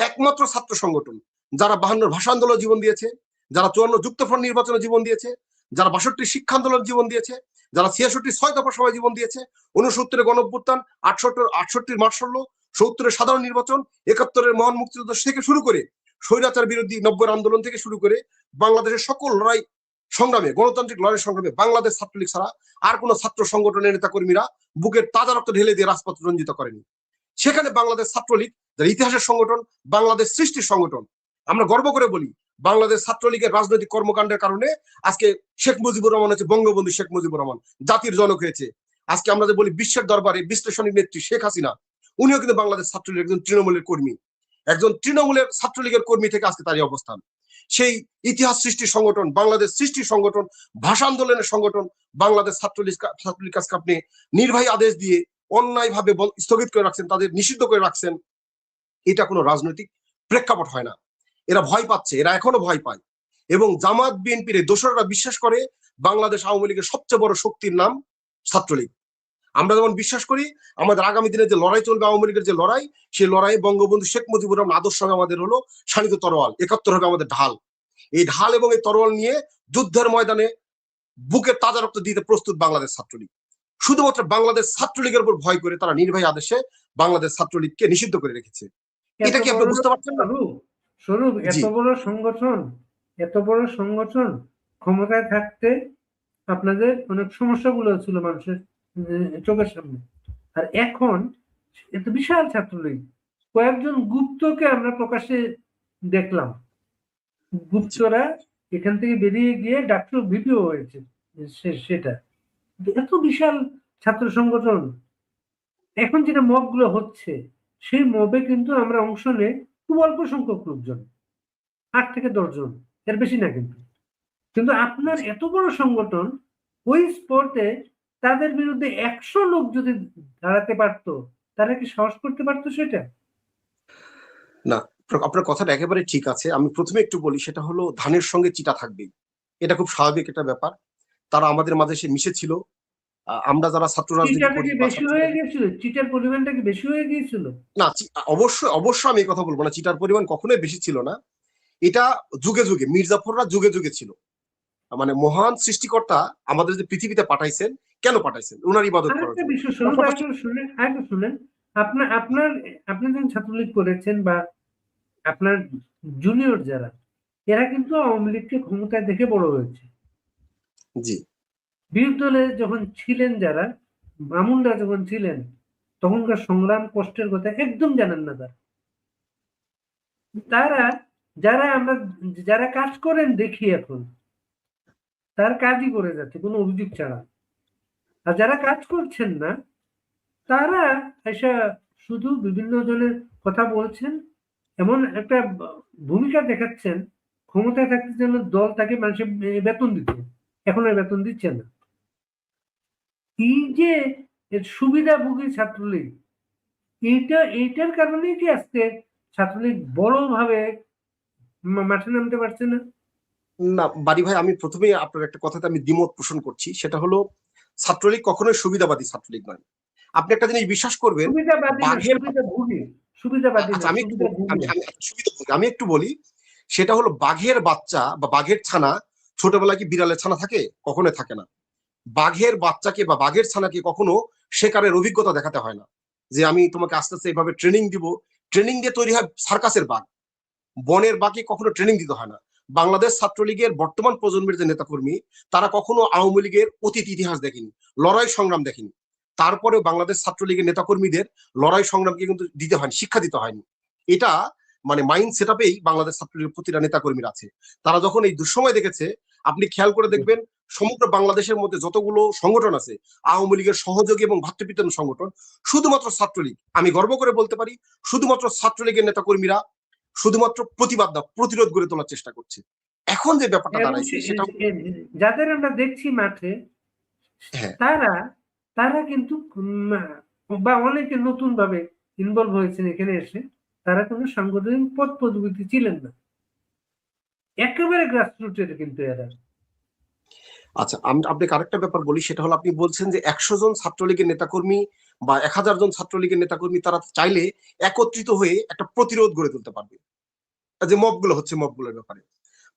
একমাত্র ছাত্র সংগঠন যারা 52 ভাষা আন্দোলন জীবন দিয়েছে, যারা 54 যুক্তফ্রন্ট নির্বাচনে জীবন দিয়েছে, যারা 62 শিক্ষা আন্দোলন জীবন দিয়েছে, যারা 66 6 দফা সভায় জীবন দিয়েছে, 69 গণঅভ্যুত্থান, 68 মার্শাল ল, 70 সাধারণ নির্বাচন, 71 মহান মুক্তিযুদ্ধ থেকে শুরু করে স্বৈরাচার বিরোধী 90 আন্দোলন থেকে শুরু করে বাংলাদেশের সকল লড়াই সংগ্রামে, গণতান্ত্রিক লড়াই সংগ্রামে বাংলাদেশ ছাত্রলীগ ছাড়া আর কোন ছাত্র সংগঠনের নেতা কর্মীরা বুকের তাজা রক্ত ঢেলে দিয়ে রাজপথ রঞ্জিত করেনি। সেখানে বাংলাদেশ ছাত্রলীগ যারা ইতিহাসের সংগঠন, বাংলাদেশ সৃষ্টির সংগঠন, আমরা গর্ব করে বলি বাংলাদেশ ছাত্রলীগের রাজনৈতিক কর্মকাণ্ডের কারণে আজকে শেখ মুজিবুর রহমান হচ্ছে বঙ্গবন্ধু শেখ মুজিবুর রহমান, জাতির জনক হয়েছে। আজকে আমরা যে বলি বিশ্বের দরবারে বিশ্লেষণী নেত্রী শেখ হাসিনা, উনিও কিন্তু বাংলাদেশ ছাত্রলীগের একজন তৃণমূলের কর্মী, একজন তৃণমূলের ছাত্রলীগের কর্মী থেকে আজকে তারই অবস্থান। সেই ইতিহাস সৃষ্টির সংগঠন, বাংলাদেশ সৃষ্টির সংগঠন, ভাষা আন্দোলনের সংগঠন বাংলাদেশ ছাত্রলীগ আজকে আপনি নির্বাহী আদেশ দিয়ে অন্যায়ভাবে স্থগিত করে রাখছেন, তাদের নিষিদ্ধ করে রাখছেন। এটা কোনো রাজনৈতিক প্রেক্ষাপট হয় না, এরা ভয় পাচ্ছে, এরা এখনো ভয় পায়। এবং জামাত বিএনপির দোসররা বিশ্বাস করে বাংলাদেশ আওয়ামী লীগের সবচেয়ে বড় শক্তির নাম ছাত্রলীগ। আমরা যেমন বিশ্বাস করি আমাদের আগামী দিনে যে লড়াই চলবে, আওয়ামী লীগের যে লড়াই, সেই লড়াইয়ে বঙ্গবন্ধু শেখ মুজিবুর রহমান আদর্শ হবে আমাদের হলো শানিত তরোয়াল, 71 হবে আমাদের ঢাল। এই ঢাল এবং এই তরোয়াল নিয়ে যুদ্ধের ময়দানে বুকের তাজা রক্ত দিতে প্রস্তুত বাংলাদেশ ছাত্রলীগ। শুধুমাত্র বাংলাদেশ ছাত্রলীগের উপর ভয় করে তারা নির্বাহী আদেশে বাংলাদেশ ছাত্রলীগকে নিষিদ্ধ করে রেখেছে। এটা কি আপনি বুঝতে পারছেন না? স্বরূপ, এত বড় সংগঠন ক্ষমতায় থাকতে আপনাদের অনেক সমস্যাগুলো ছিল মানুষের চোখের সামনে, আর এখন এত বিশাল ছাত্রলীগ, কয়েকজন গুপ্তকে আমরা প্রকাশ্যে দেখলাম, গুপ্তরা এখান থেকে বেরিয়ে গিয়ে ডাক্তার ভিপিও হয়েছে, সেটা এত বিশাল ছাত্র সংগঠন। এখন যেটা মব গুলো হচ্ছে, সেই মবে কিন্তু আমরা অংশ নেই খুব অল্প সংখ্যক লোকজন, 8 থেকে 10 জন, এর বেশি না। কিন্তু আপনার এত বড় সংগঠন, ওই স্পটে তাদের বিরুদ্ধে 100 লোক যদি দাঁড়াতে পারতো, তারা কি সাহস করতে পারতো সেটা? না, আপনার কথাটা একেবারে ঠিক আছে। আমি প্রথমে একটু বলি, সেটা হলো ধানের সঙ্গে চিটা থাকবেই, এটা খুব স্বাভাবিক একটা ব্যাপার। তারা আমাদের মাঝে সে মিশে ছিল। আমরা যারা ছাত্র রাজনীতি করি, বেশি হয়ে গিয়েছিল, চিটার পরিমাণটা কি বেশি হয়ে গিয়েছিল? না, অবশ্যই আমি এই কথা বলবো না, চিটার পরিমাণ কখনোই বেশি ছিল না। এটা যুগে যুগে মির্জাফররা যুগে যুগে ছিল, মানে মহান সৃষ্টিকর্তা আমাদের যে পৃথিবীতে পাঠাইছেন, কেন পাঠাইছেন? ওনার ইবাদত করার জন্য। শুনেন, আপনি যখন ছাত্রলীগ করেছেন বা আপনার জুনিয়র যারা, এরা কিন্তু আওয়ামী লীগকে ক্ষমতায় দেখে বড় হয়েছে। জি, বিরোধী দলে যখন ছিলেন যারা, মামুনরা যখন ছিলেন, তখনকার সংগ্রাম কষ্টের কথা একদম জানেন না। যারা কাজ করেন দেখি এখন, তার কাজই করে যাচ্ছে কোনো অভিযোগ ছাড়া। আর যারা কাজ করছেন না, তারা এসে শুধু বিভিন্ন জনের কথা বলছেন, এমন একটা ভূমিকা দেখাচ্ছেন ক্ষমতায় থাকতে যেন দল তাকে মানুষের বেতন দিত, এখন আর বেতন দিচ্ছে না। এই যে সুবিধাভোগী ছাত্রলীগ, এইটার কারণেই কি আজকে ছাত্রলীগ বড়ভাবে মাঠে নামতে পারছে না? না বাড়ি ভাই, আমি প্রথমেই আপনার একটা কথাতে আমি দ্বিমত পোষণ করছি, সেটা হলো ছাত্রলীগ কখনোই সুবিধাবাদী ছাত্রলীগ নয়। আপনি একটা জিনিস বিশ্বাস করবেন, আমি একটু বলি, সেটা হলো বাঘের বাচ্চা বা বাঘের ছানা ছোটবেলায় কি বিড়ালের ছানা থাকে? কখনোই থাকে না। বাঘের বাচ্চাকে বা বাঘের ছানাকে কখনো শেকারের অভিজ্ঞতা দেখাতে হয় না, যে আমি তোমাকে আস্তে আস্তে এইভাবে ট্রেনিং দিব। ট্রেনিং দিয়ে তৈরি হয় সার্কাসের বাঘ, বনের বাঘে কখনো ট্রেনিং দিতে হয় না। বাংলাদেশ ছাত্রলীগের বর্তমান প্রজন্মের যে নেতাকর্মী তারা কখনো আওয়ামী লীগের অতীত ইতিহাস দেখেনি, লড়াই সংগ্রাম দেখেনি। তারপরেও বাংলাদেশ ছাত্রলীগের নেতাকর্মীদের লড়াই সংগ্রামকে কিন্তু দিতে হয়নি, শিক্ষা দিতে হয়নি। এটা মানে মাইন্ড সেট আপেই বাংলাদেশ ছাত্রলীগের প্রতিটা নেতাকর্মীরা আছে। তারা যখন এই দুঃসময় দেখেছে, আপনি খেয়াল করে দেখবেন সমগ্র বাংলাদেশের মধ্যে যতগুলো সংগঠন আছে আওয়ামী লীগের সহযোগী এবং ভাতৃপ্রতিম সংগঠন, শুধুমাত্র ছাত্রলীগ, আমি গর্ব করে বলতে পারি শুধুমাত্র ছাত্রলীগের নেতাকর্মীরা শুধুমাত্র প্রতিবাদ না প্রতিরোধ গড়ে তোলার চেষ্টা করছে। এখন যে ব্যাপারটা দাঁড়াইছে সেটা যাদের আমরা দেখছি মাঠে, হ্যাঁ তারা কিন্তু বা অনেকে নতুন ভাবে ইনভলভ হয়েছেন এখানে এসে, তারা কোনো সাংগঠনিক পদ পদবীতে ছিলেন না, একেবারে গ্রাসরুটের কিন্তু এরা। আচ্ছা, আমি আপনাকে আরেকটা ব্যাপার বলি, সেটা হলো আপনি বলছেন যে 100 জন ছাত্রলীগের নেতাকর্মী বা 1000 জন ছাত্রলীগের নেতাকর্মী তারা চাইলে একত্রিত হয়ে একটা প্রতিরোধ গড়ে তুলতে পারবে। যে মবগুলো হচ্ছে, মবগুলোর ব্যাপারে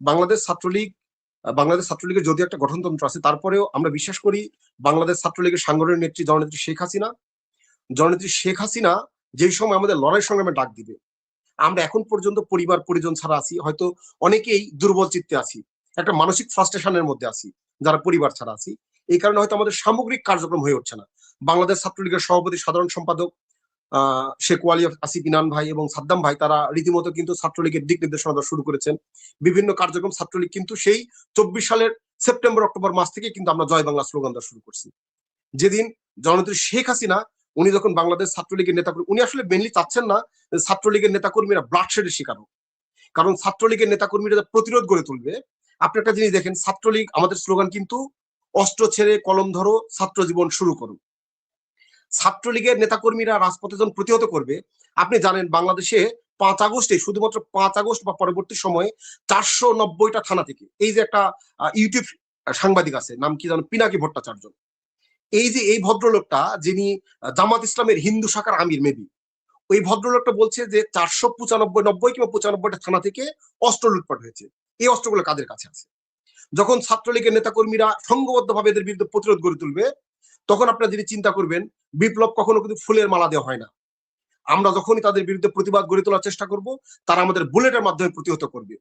বাংলাদেশ ছাত্রলীগের যদিও একটা গঠনতন্ত্র আছে, তারপরেও আমরা বিশ্বাস করি বাংলাদেশ ছাত্রলীগের সাংগঠনিক নেত্রী জননেত্রী শেখ হাসিনা যেই সময় আমাদের লড়াই সংগ্রামে ডাক দিবে, আমরা এখন পর্যন্ত পরিবার পরিজন ছাড়া আছি, হয়তো অনেকেই দুর্বল চিত্তে আছি, একটা মানসিক ফ্রাস্ট্রেশনের মধ্যে আছি যারা পরিবার ছাড়া আছি। এই কারণে হয়তো আমাদের সামগ্রিক কার্যক্রম হয়ে উঠছে না। বাংলাদেশ ছাত্রলীগের সভাপতি সাধারণ সম্পাদক শেখ ওয়ালি আসিফ ইনান ভাই এবং সাদ্দাম ভাই তারা রীতিমতো কিন্তু ছাত্রলীগের দিক নির্দেশনা দেওয়া শুরু করেছেন। বিভিন্ন কার্যক্রম ছাত্রলীগ কিন্তু সেই 24 সালের সেপ্টেম্বর অক্টোবর মাস থেকে কিন্তু আমরা জয় বাংলা স্লোগান দেওয়া শুরু করছি। যেদিন জননেত্রী শেখ হাসিনা উনি যখন বাংলাদেশ ছাত্রলীগের নেতাকর্মী, উনি আসলে মেনলি চাচ্ছেন না ছাত্রলীগের নেতাকর্মীরা ব্লাডশেডের শিকার হোক, কারণ ছাত্রলীগের নেতাকর্মীরা প্রতিরোধ গড়ে তুলবে। আপনি একটা জিনিস দেখেন, ছাত্রলীগ আমাদের স্লোগান কিন্তু অস্ত্র ছেড়ে কলম ধরো, ছাত্র জীবন শুরু করো। ছাত্রলীগের নেতাকর্মীরা রাজপথে যখন প্রতিহত করবে, আপনি জানেন বাংলাদেশে 5 আগস্টে শুধুমাত্র 5 আগস্ট বা পরবর্তী সময়ে 490টা থানা থেকে, এই যে একটা ইউটিউব সাংবাদিক আছে নাম কি জানো, পিনাকি ভট্টাচার্য, এই ভদ্রলোকটা যিনি জামাত ইসলামের হিন্দু শাখার আমির মেবি, ওই ভদ্রলোকটা বলছে যে 495 কিংবা 95টা থানা থেকে অস্ত্র লুটপাট হয়েছে। এই অস্ত্রগুলো কাদের কাছে আছে? যখন ছাত্রলীগের নেতাকর্মীরা সংঘবদ্ধভাবে এদের বিরুদ্ধে প্রতিরোধ গড়ে তুলবে, তখন আপনারা যদি চিন্তা করবেন বিপ্লব কখনো কিন্তু ফুলের মালা দেওয়া হয় না। আমরা যখনই তাদের বিরুদ্ধে প্রতিবাদ গড়ে তোলার চেষ্টা করব, তারা আমাদের বুলেটের মাধ্যমে প্রতিহত করবে।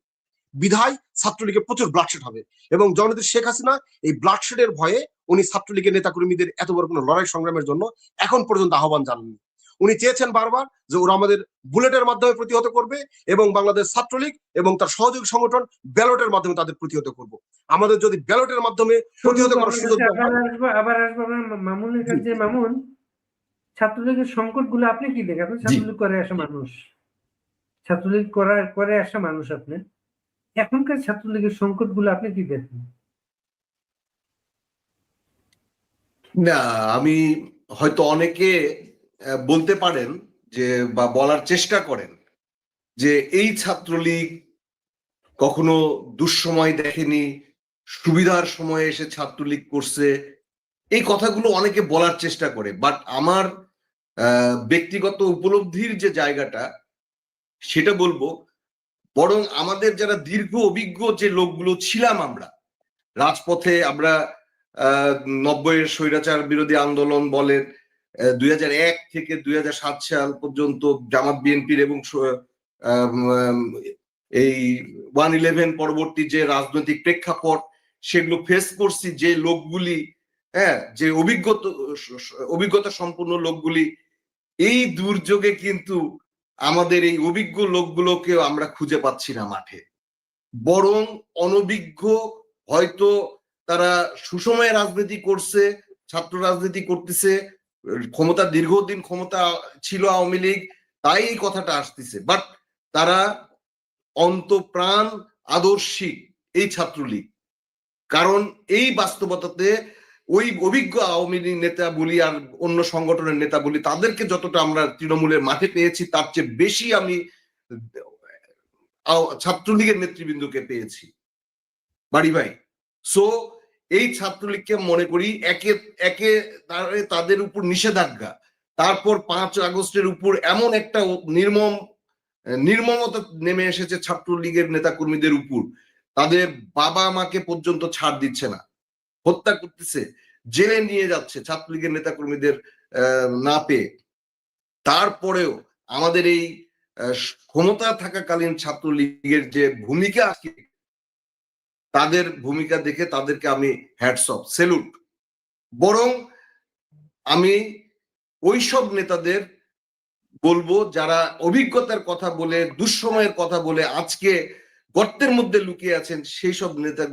বিধায় ছাত্রলীগের প্রচুর ব্লাডশেড হবে, এবং জননেত্রী শেখ হাসিনা এই ব্লাডশেডের ভয়ে উনি ছাত্রলীগের নেতাকর্মীদের এত বড় কোনো লড়াই সংগ্রামের জন্য এখন পর্যন্ত আহ্বান জানাননি। উনি চেয়েছেন বারবার যে ওরা আমাদের বুলেটের মাধ্যমে প্রতিহত করবে, এবং বাংলাদেশ ছাত্রলীগ এবং তার সহযোগী সংগঠন ব্যালটের মাধ্যমে তাদের প্রতিহত করব। আমাদের যদি ব্যালটের মাধ্যমে প্রতিহত করার সুযোগ আবার আসবো মামুনের কাছে। মামুন, ছাত্রলীগের সংকট গুলো আপনি কি দেখেন? আপনি ছাত্রলীগ করে আসা মানুষ, ছাত্রলীগ করে আসা মানুষ, আপনি এখনকার ছাত্রলীগের সংকট গুলো আপনি কি দেখেন? না, আমি হয়তো অনেকে বলতে পারেন যে বা বলার চেষ্টা করেন যে এই ছাত্রলীগ কখনো দুঃসময় দেখেনি, সুবিধার সময়ে এসে ছাত্রলীগ করছে, এই কথাগুলো অনেকে বলার চেষ্টা করে। বাট আমার ব্যক্তিগত উপলব্ধির যে জায়গাটা সেটা বলবো, বরং আমাদের যারা দীর্ঘ অভিজ্ঞ যে লোকগুলো ছিলাম আমরা রাজপথে, আমরা 90-এর স্বৈরাচার বিরোধী আন্দোলন বলেন, 2001 থেকে 2007 সাল পর্যন্ত জামাত বিএনপির এবং এই 1/11 পরবর্তী যে রাজনৈতিক প্রেক্ষাপট সেগুলো ফেস করছি, যে লোকগুলি, হ্যাঁ, যে অভিজ্ঞতা সম্পন্ন লোকগুলি, এই দুর্যোগে কিন্তু আমাদের এই অভিজ্ঞ লোকগুলোকেও আমরা খুঁজে পাচ্ছি না মাঠে, বরং অনভিজ্ঞ, হয়তো তারা সুসময়ে রাজনীতি করছে, ছাত্র রাজনীতি করতেছে, ক্ষমতা দীর্ঘদিন ক্ষমতা ছিল আওয়ামী লীগ, তাই এই কথাটা আসতেছে। বাট তারা অন্তপ্রাণ আদর্শিক এই ছাত্রলীগ, কারণ এই বাস্তবতাতে ওই অভিজ্ঞ আওয়ামী লীগ নেতা বলি আর অন্য সংগঠনের নেতা বলি, তাদেরকে যতটা আমরা তৃণমূলের মাঠে পেয়েছি তার চেয়ে বেশি আমি ছাত্রলীগের নেতৃবৃন্দকে পেয়েছি বাড়ি ভাই। সো এই ছাত্রলীগকে মনে করি একে একে তাদের উপর নিষেধাজ্ঞা, তারপর 5 আগস্টের উপর এমন একটা নির্মমতা নেমে এসেছে ছাত্রলীগের নেতাকর্মীদের উপর, তাদের বাবা মাকে পর্যন্ত ছাড় দিচ্ছে না, হত্যা করতেছে, জেলে নিয়ে যাচ্ছে ছাত্রলীগের নেতাকর্মীদের না পেয়ে। তারপরেও আমাদের এই ক্ষমতা থাকাকালীন ছাত্রলীগের যে ভূমিকা আজকে তাদের ভূমিকা দেখে তাদেরকে আমি হ্যাটস অফ, সেলুট। বরং আমি ওইসব নেতাদের বলবো যারা অভিজ্ঞতার কথা বলে, দুঃসময়ের কথা বলে আজকে গর্তের মধ্যে লুকিয়ে আছেন, সেই সব নেতা,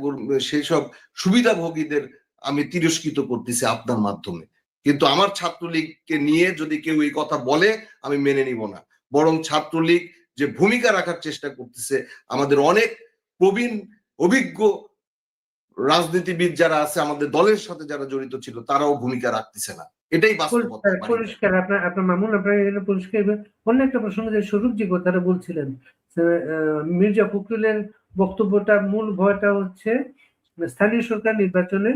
সেই সব সুবিধাভোগীদের আমি তিরস্কৃত করতেছি আপনার মাধ্যমে। কিন্তু আমার ছাত্রলীগকে নিয়ে যদি কেউ এই কথা বলে আমি মেনে নিব না। বরং ছাত্রলীগ যে ভূমিকা রাখার চেষ্টা করতেছে, আমাদের অনেক প্রবীণ অভিজ্ঞ রাজনীতিবিদ যারা আছে, আমাদের দলের সাথে যারা জড়িত ছিল, তারাও ভূমিকা রাখতেছে না। এটাই বাস্তবতা। পরিষ্কার আপনার মামুন, আপনার এখানে পরিষ্কার। অন্য একটা প্রসঙ্গ, যে স্বরূপ যে কথাটা বলছিলেন, মির্জা ফখরুলের বক্তব্যটা মূল ভয়টা হচ্ছে স্থানীয় সরকার নির্বাচনে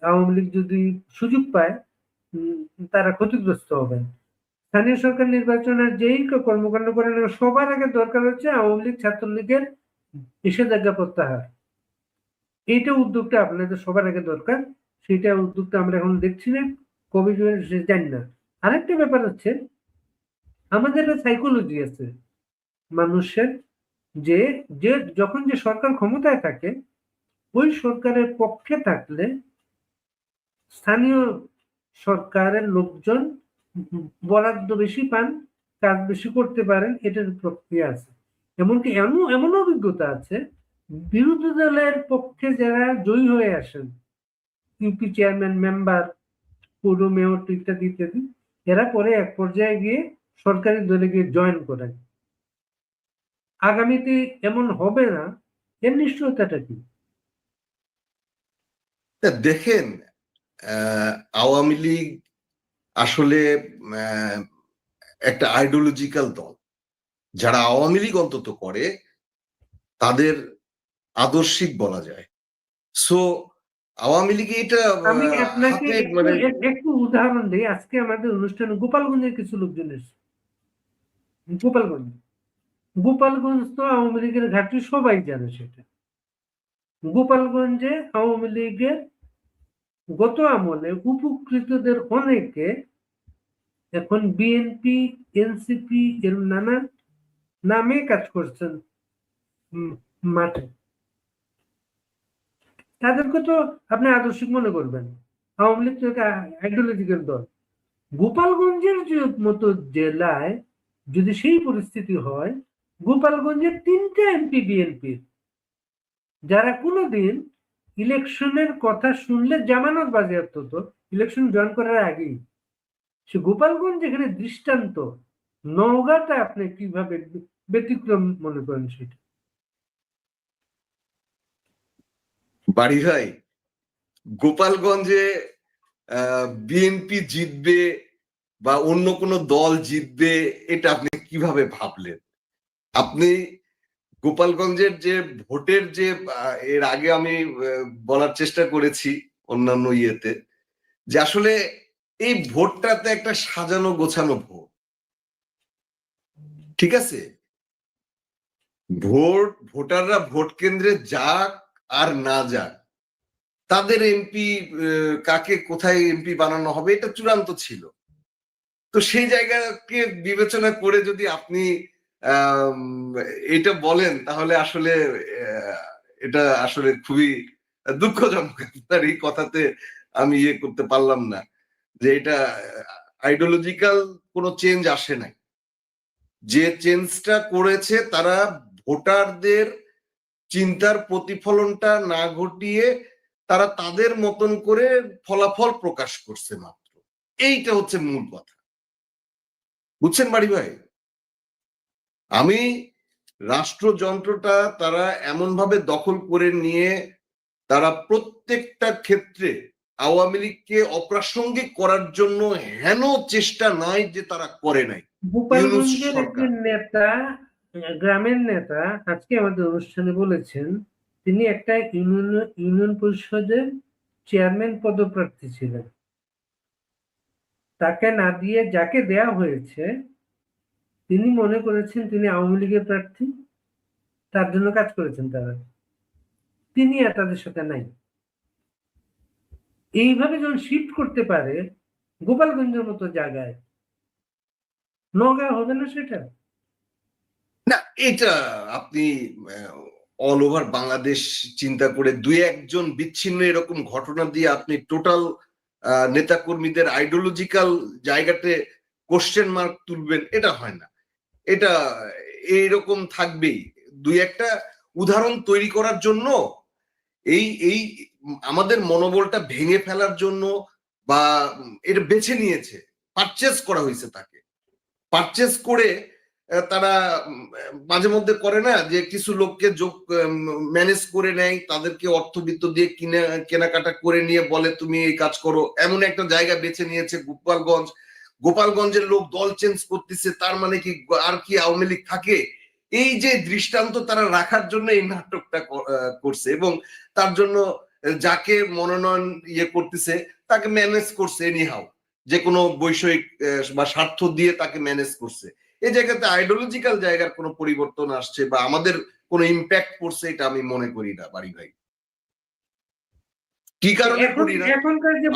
আওয়ামী লীগ যদি সুযোগ পায় তারা ক্ষতিগ্রস্ত হবেন। স্থানীয় সরকার নির্বাচনের যেই কর্মকাণ্ড করেন সবার আগে দরকার হচ্ছে আওয়ামী লীগ ছাত্রলীগের নিষেধাজ্ঞা প্রত্যাহার। এইটা উদ্যোগটা আপনাদের সবার আগে দরকার। সেইটা উদ্যোগটা আমরা এখন দেখছি না, কবে জানি না। আরেকটা ব্যাপার হচ্ছে, আমাদের সাইকোলজি আছে মানুষের, যে যে যখন যে সরকার ক্ষমতায় থাকে ওই সরকারের পক্ষে থাকলে স্থানীয় সরকারের লোকজন বরাদ্দ বেশি পান, কাজ বেশি করতে পারেন, এটার প্রক্রিয়া আছে। এমনকি এমন অভিজ্ঞতা আছে, বিরোধী দলের পক্ষে যারা জয়ী হয়ে আসেন, ইউপি চেয়ারম্যান, মেম্বার, পৌর মেয়র ইত্যাদি ইত্যাদি, এরা পরে এক পর্যায়ে গিয়ে সরকারি দলে গিয়ে জয়েন করেন। আগামীতে এমন হবে না, এর নিশ্চয়তাটা কি? দেখেন, আওয়ামী লীগ আসলে একটা আইডিওলজিক্যাল দল। যারা আওয়ামী লীগ অন্তত করে তাদের আদর্শিক বলা যায়। সো আওয়ামী লীগে এটা আমি আপনাকে একটু উদাহরণ দিই। আজকে আমাদের অনুষ্ঠানে গোপালগঞ্জের কিছু লোকজন এসেছে। গোপালগঞ্জ তো আওয়ামী লীগের ঘাঁটি, সবাই জানে সেটা। গোপালগঞ্জে আওয়ামী লীগের গত আমলে উপকৃতদের অনেকে এখন বিএনপি, এনসিপি এর নানা নামে কাজ করছেন মাঠে। তাদেরকে তো আপনি আদর্শিক মনে করবেন। আওয়ামী লীগ তো একটা আইডিওলজিক্যাল দল। গোপালগঞ্জের মতো জেলায় যদি সেই পরিস্থিতি হয়, গোপালগঞ্জের 3টে এমপি বিএনপির, যারা কোনোদিন ইলেকশনের কথা শুনলে জামানত বাজেয়াপ্ত হতো ইলেকশন জয়েন করার আগেই, সে গোপালগঞ্জ যেখানে দৃষ্টান্ত, নওগাঁটা আপনি কিভাবে ব্যতিক্রম মনে করেন সেটা? বাড়ি ভাই, গোপালগঞ্জে বিএনপি জিতবে বা অন্য কোনো দল জিতবে এটা আপনি কিভাবে ভাবলেন? আপনি গোপালগঞ্জের যে ভোটের যে এর আগে আমি বলার চেষ্টা করেছি অন্যান্য ইয়েতে, যে আসলে এই ভোটটাতে একটা সাজানো গোছানো ভোট, ঠিক আছে? ভোটাররা ভোট কেন্দ্রে যাক আর না যাক, তাদের এমপি কাকে কোথায় এমপি বানানো হবে এটা চূড়ান্ত ছিল। তো সেই জায়গাকে বিবেচনা করে যদি আপনি এটা বলেন, তাহলে আসলে এটা আসলে খুবই দুঃখজনক। আপনার এই কথাতে আমি ইয়ে করতে পারলাম না, যে এটা আইডিওলজিক্যাল কোনো চেঞ্জ আসে নাই। যে চেঞ্জটা করেছে তারা ভোটারদের চিন্তার প্রতিফলনটা না ঘটিয়ে তারা তাদের মতন করে ফলাফল প্রকাশ করছে মাত্র। এইটা হচ্ছে মূল কথা, বুঝছেন বাড়ি ভাই? আমি রাষ্ট্রযন্ত্রটা তারা এমন ভাবে দখল করে নিয়ে তারা প্রত্যেকটা ক্ষেত্রে আওয়ামী লীগকে অপ্রাসঙ্গিক করার জন্য হেন চেষ্টা নাই যে তারা করে নাই। গোপালগঞ্জের একজন নেতা, গ্রামের নেতা, আজকে আমাদের অনুষ্ঠানে বলেছেন তিনি একটা ইউনিয়ন পরিষদের চেয়ারম্যান পদপ্রার্থী ছিলেন। তাকে না দিয়ে যাকে দেয়া হয়েছে তিনি মনে করেছেন তিনি আওয়ামী লীগের প্রার্থী, তার জন্য কাজ করেছেন তারা। তিনি আর তাদের সাথে নাই। এইভাবে যখন শিফট করতে পারে গোপালগঞ্জের মতো জায়গায়, নওগাঁ হবে না সেটা? না, এটা আপনি অল ওভার বাংলাদেশ চিন্তা করে দুই একজন বিচ্ছিন্ন এরকম ঘটনা দিয়ে আপনি টোটাল নেতাকর্মীদের আইডিওলজিক্যাল জায়গাতে কোশ্চেন মার্ক তুলবেন, এটা হয় না। এটা এইরকম থাকবেই। দুই একটা উদাহরণ তৈরি করার জন্য এই এই আমাদের মনোবলটা ভেঙে ফেলার জন্য বা এটা বেছে নিয়েছে, পারচেস করা হয়েছে, তাকে পারচেস করে তারা মাঝে মধ্যে করে না যে কিছু লোককে যোগ ম্যানেজ করে নেয়, তাদেরকে অর্থবিত্ত দিয়ে কেনাকাটা করে নিয়ে বলে তুমি এই কাজ করো। এমন একটা জায়গা বেছে নিয়েছে গোপালগঞ্জের লোক দল চেঞ্জ করতেছে, তার মানে কি আর কি আওয়ামী লীগ থাকে? এই যে দৃষ্টান্ত তারা রাখার জন্য এই নাটকটা করছে, এবং তার জন্য যাকে মনোনয়ন করতেছে তাকে ম্যানেজ করছে এনিহাউ, যে কোনো বৈষয়িক বা স্বার্থ দিয়ে তাকে ম্যানেজ করছে। এই জায়গাতে আইডিওলজিক্যাল জায়গার কোনো পরিবর্তন আসছে বা আমাদের কোনো ইম্প্যাক্ট পড়ছে এটা আমি মনে করি না বাড়ি ভাই। কি কারণে করি না?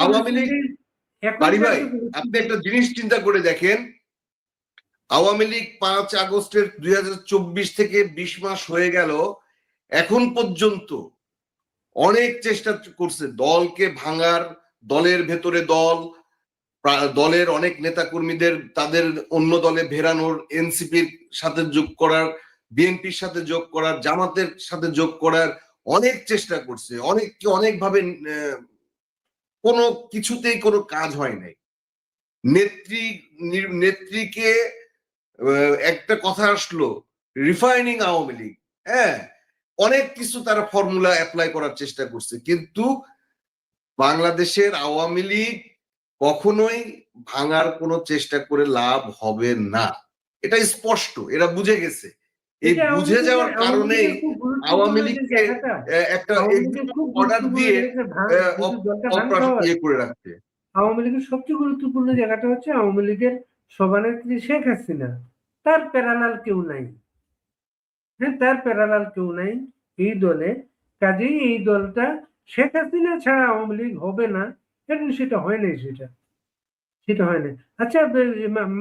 আওয়ামী লীগ বাড়ি ভাই, আপনি একটা জিনিস চিন্তা করে দেখেন, আওয়ামী লীগ 5 আগস্টের 2024 থেকে 20 মাস হয়ে গেল, এখন পর্যন্ত অনেক চেষ্টা করছে দলকে ভাঙার, দলের ভেতরে দলের অনেক নেতা কর্মীদের তাদের অন্য দলে ভেরানোর, এনসিপির সাথে যোগ করার, বিএনপির সাথে যোগ করার, জামাতের সাথে যোগ করার অনেক চেষ্টা করছে, অনেকভাবে কোনো কিছুতেই কোনো কাজ হয় নাই। নেত্রীকে একটা কথা আসলো, রিফাইনিং আওয়ামী লীগ, হ্যাঁ, অনেক কিছু তারা ফর্মুলা অ্যাপ্লাই করার চেষ্টা করছে, কিন্তু বাংলাদেশের আওয়ামী লীগ কখনোই ভাঙার কোনো চেষ্টা করে লাভ হবে না, এটা স্পষ্ট, এরা বুঝে গেছে। এই বুঝে যাওয়ার কারণেই আওয়ামী লীগকে একটা অর্ডার দিয়ে করে রাখছে। আওয়ামী লীগের সবচেয়ে গুরুত্বপূর্ণ জায়গাটা হচ্ছে আওয়ামী লীগের সভানেত্রী শেখ হাসিনা, তার প্যারালাল কেউ নাই। হ্যাঁ, তার প্যারালাল কেউ নাই এই দলে। কাজেই এই দলটা শেখ হাসিনা ছাড়া আওয়ামী লীগ হবে না, কিন্তু সেটা হয় নাই, সেটা হয় না। আচ্ছা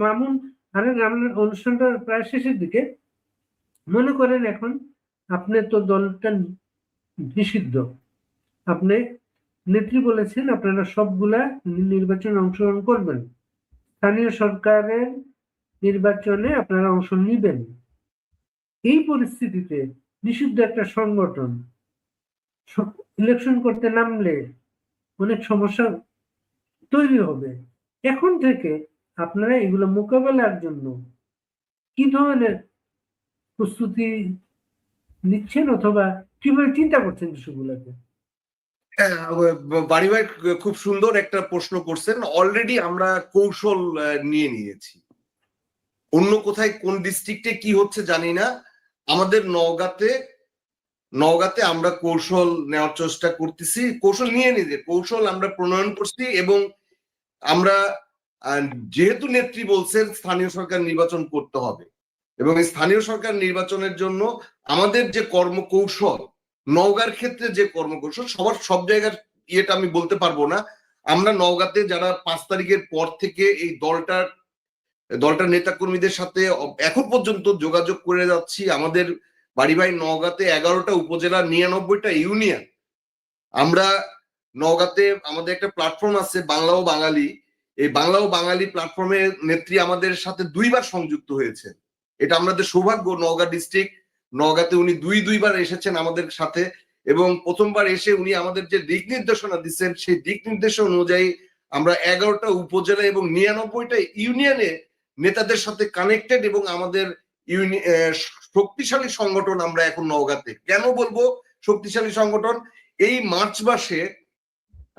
মামুন, আমাদের অনুষ্ঠানটা প্রায় শেষের দিকে, মনে করেন এখন আপনি তো দলটা নিষিদ্ধ, আপনি নেত্রী বলেছেন আপনারা সবগুলা নির্বাচনে অংশগ্রহণ করবেন, স্থানীয় সরকারের নির্বাচনে আপনারা অংশ নিবেন। এই পরিস্থিতিতে নিষিদ্ধ একটা সংগঠন ইলেকশন করতে নামলে অনেক সমস্যা তৈরি হবে। এখন থেকে আপনারা এগুলো মোকাবেলার জন্য কি ধরনের প্রস্তুতি নিচ্ছেন অথবা কিভাবে চিন্তা করছেন বিষয়গুলোকে? বাড়ি ভাই খুব সুন্দর একটা প্রশ্ন করছেন। অলরেডি আমরা কৌশল নিয়ে নিয়েছি, অন্য কোথায় কোন ডিস্ট্রিক্টে কি হচ্ছে জানি না, আমাদের নওগাঁতে আমরা কৌশল নেওয়ার চেষ্টা করতেছি, কৌশল কৌশল আমরা প্রণয়ন করছি, এবং আমরা যেহেতু নেত্রী বলছেন স্থানীয় সরকার নির্বাচন করতে হবে, এবং এই স্থানীয় সরকার নির্বাচনের জন্য আমাদের যে কর্মকৌশল, নওগাঁর ক্ষেত্রে যে কর্মকৌশল, সব জায়গার ইয়েটা আমি বলতে পারবো না। আমরা নওগাঁতে যারা 5 তারিখের পর থেকে এই দলটার নেতা কর্মীদের সাথে এখন পর্যন্ত যোগাযোগ করে যাচ্ছি। আমাদের বাড়ি ভাই নওগাঁতে 11টা উপজেলা, 99টা ইউনিয়ন। আমরা নওগাঁতে আমাদের একটা প্ল্যাটফর্ম আছে বাংলা ও বাঙালি, এই বাংলা ও বাঙালি প্ল্যাটফর্মে নেত্রী আমাদের সাথে 2বার সংযুক্ত হয়েছে, এটা আমাদের সৌভাগ্য। নওগাঁ ডিস্ট্রিক্ট, নওগাঁতে উনি দুইবার এসেছেন আমাদের সাথে, এবং প্রথমবার এসে উনি আমাদের যে দিক নির্দেশনা দিচ্ছেন সেই দিক নির্দেশনা অনুযায়ী আমরা 11টা উপজেলা এবং 99টা ইউনিয়নে নেতাদের সাথে কানেক্টেড, এবং আমাদের শক্তিশালী সংগঠন আমরা এখন নওগাঁতে। কেন বলবো শক্তিশালী সংগঠন? এই মার্চ মাসে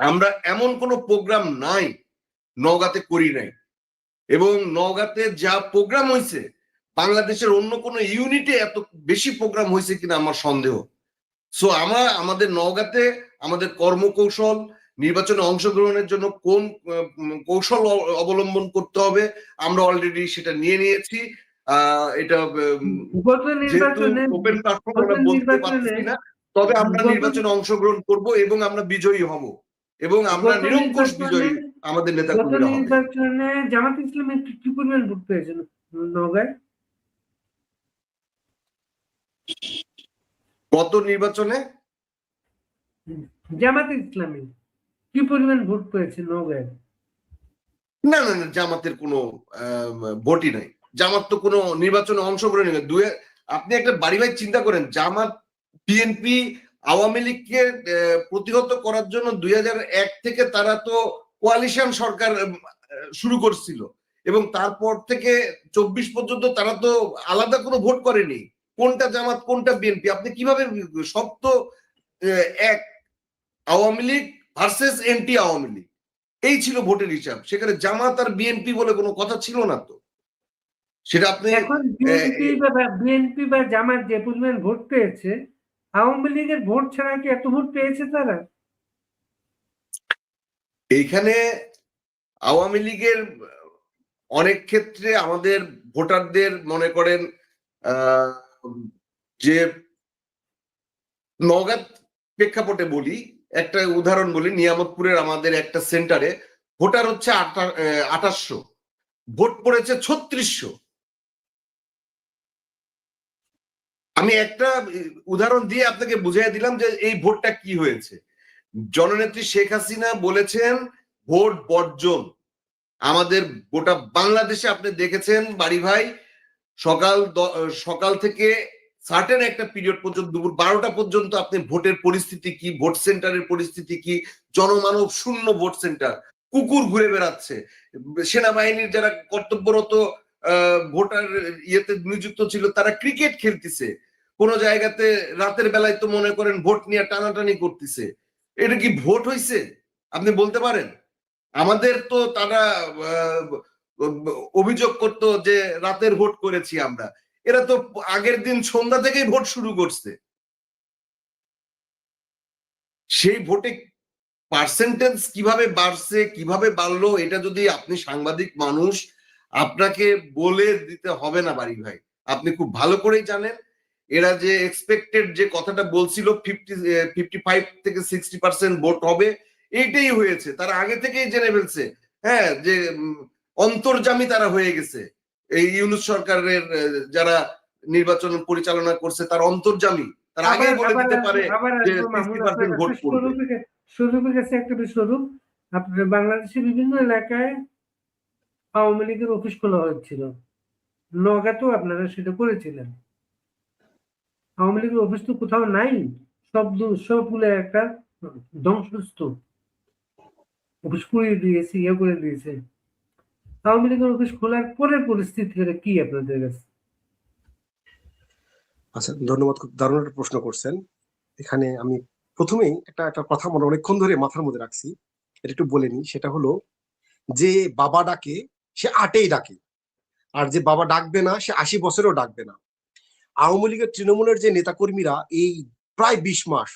আমরা এমন কোনো প্রোগ্রাম নাই নওগাঁতে করি নাই, এবং নওগাঁতে যা প্রোগ্রাম হয়েছে বাংলাদেশের অন্য কোনো ইউনিটে এত বেশি প্রোগ্রাম হয়েছে কিনা আমার সন্দেহ। সো আমাদের নওগাঁতে আমাদের কর্মকৌশল, নির্বাচনে অংশগ্রহণের জন্য কোন কৌশল অবলম্বন করতে হবে আমরা অলরেডি সেটা নিয়ে নিয়েছি। এটা ওপেন প্ল্যাটফর্ম আমরা বলতে পারছি না, তবে আমরা নির্বাচনে অংশগ্রহণ করব এবং আমরা বিজয়ী হব, এবং আমরা নিরঙ্কুশ বিজয়ী আমাদের নেতা কর্মীরা হবে। নির্বাচনে জামাত ইসলামের কি পরিমাণ ভোট পেয়েছেন নওগাঁয়? গত নির্বাচনে জামাতে ইসলামী কি পরিমাণ ভোট পেয়েছে নওগাঁয়? না না না, জামাতের কোনো ভোটই নাই। জামাত তো কোনো নির্বাচনে অংশগ্রহণ নেই। আপনি একটা বাড়ি ভাই চিন্তা করেন, জামাত বিএনপি আওয়ামী লীগকে প্রতিহত করার জন্য 2001 থেকে তারা তো কোয়ালিশন সরকার শুরু করছিল, এবং তারপর থেকে 24 পর্যন্ত তারা তো আলাদা কোনো ভোট করেনি। কোনটা জামাত কোনটা বিএনপি আপনি কিভাবে, সব তো এক, আওয়ামী লীগ ভার্সেস এন্টি আওয়ামী লীগ, এই ছিল ভোটের হিসাব। সেখানে জামাত আর বিএনপি বলে কোনো কথা ছিল না তো। সেটা আপনি এখন বিএনপি বা জামাত যে পরিমাণ ভোট পেয়েছে, আওয়ামী লীগের ভোট ছাড়া কি এত ভোট পেয়েছে তারা? এইখানে আওয়ামী লীগের অনেক ক্ষেত্রে আমাদের ভোটারদের মনে করেন যে নওগাঁ প্রেক্ষাপটে বলি, একটা উদাহরণ বলি, নিয়ামতপুরের আমাদের একটা সেন্টারে ভোটার হচ্ছে 2800, ভোট পড়েছে 3600। আমি একটা উদাহরণ দিয়ে আপনাকে বুঝিয়ে দিলাম যে এই ভোটটা কি হয়েছে। জননেত্রী শেখ হাসিনা বলেছেন ভোট বর্জন। আমাদের গোটা বাংলাদেশে আপনি দেখেছেন বাড়ি ভাই, সকাল থেকে সার্টেন একটা পিরিয়ড পর্যন্ত, দুপুর 12টা পর্যন্ত আপনি ভোটের পরিস্থিতি কি, ভোট সেন্টারের পরিস্থিতি কি, জনমানব শূন্য ভোট সেন্টার, কুকুর ঘুরে বেড়াচ্ছে। সেনাবাহিনীর যারা কর্তব্যরত ভোটার ইয়েতে নিযুক্ত ছিল তারা ক্রিকেট খেলতেছে, কোন জায়গাতে রাতের বেলায় তো মনে করেন ভোট নিয়ে টানাটানি করতেছে। এটা কি ভোট হইছে আপনি বলতে পারেন? আমাদের তো তারা অভিযোগ করতো যে রাতের ভোট করেছি আমরা, এরা তো আগের দিন সন্ধ্যা থেকেই ভোট শুরু করছে। সেই ভোটে পার্সেন্টেজ কিভাবে বাড়ছে, কিভাবে বাড়লো, এটা যদি আপনি সাংবাদিক মানুষ, আপনাকে বলে দিতে হবে না বাড়ি ভাই, আপনি খুব ভালো করেই জানেন। এরা যে এক্সপেক্টেড যে কথাটা বলছিল 55 থেকে 60% ভোট হবে, এইটাই হয়েছে। তারা আগে থেকেই জেনে ফেলছে, হ্যাঁ, যে অন্তর্যামী তারা হয়ে গেছে। এই ইউনূস সরকারের যারা নির্বাচন পরিচালনা করছে তার অন্তর্যামী, তারা আগেই বলে দিতে পারে যে 60% ভোট পড়বে। স্বরূপের কাছে একটা স্বরূপ, আপনার বাংলাদেশের বিভিন্ন এলাকায় আওয়ামী লীগের অফিস খোলা হয়েছিল, নওগাঁতেও আপনারা সেটা করেছিলেন। আওয়ামী লীগের অফিস তো কোথাও নাই, সবগুলো একটা ধ্বংসস্তূপ, অফিস পুড়িয়ে দিয়েছে, ইয়ে করে দিয়েছে। আওয়ামী লীগের অফিস খোলার পরের পরিস্থিতিটা কি আপনাদের কাছে? আচ্ছা, ধন্যবাদ, খুব দারুণ একটা প্রশ্ন করছেন। এখানে আমি প্রথমেই একটা কথা মনে অনেকক্ষণ ধরে মাথার মধ্যে রাখছি, এটা একটু বলে নিই। সেটা হলো যে বাবা ডাকে সে 8এই ডাকে, আর যে বাবা ডাকবে না সে 80 বছরেও ডাকবে না। আওয়ামী লীগের তৃণমূলের যে নেতাকর্মীরা এই প্রায় 20 মাস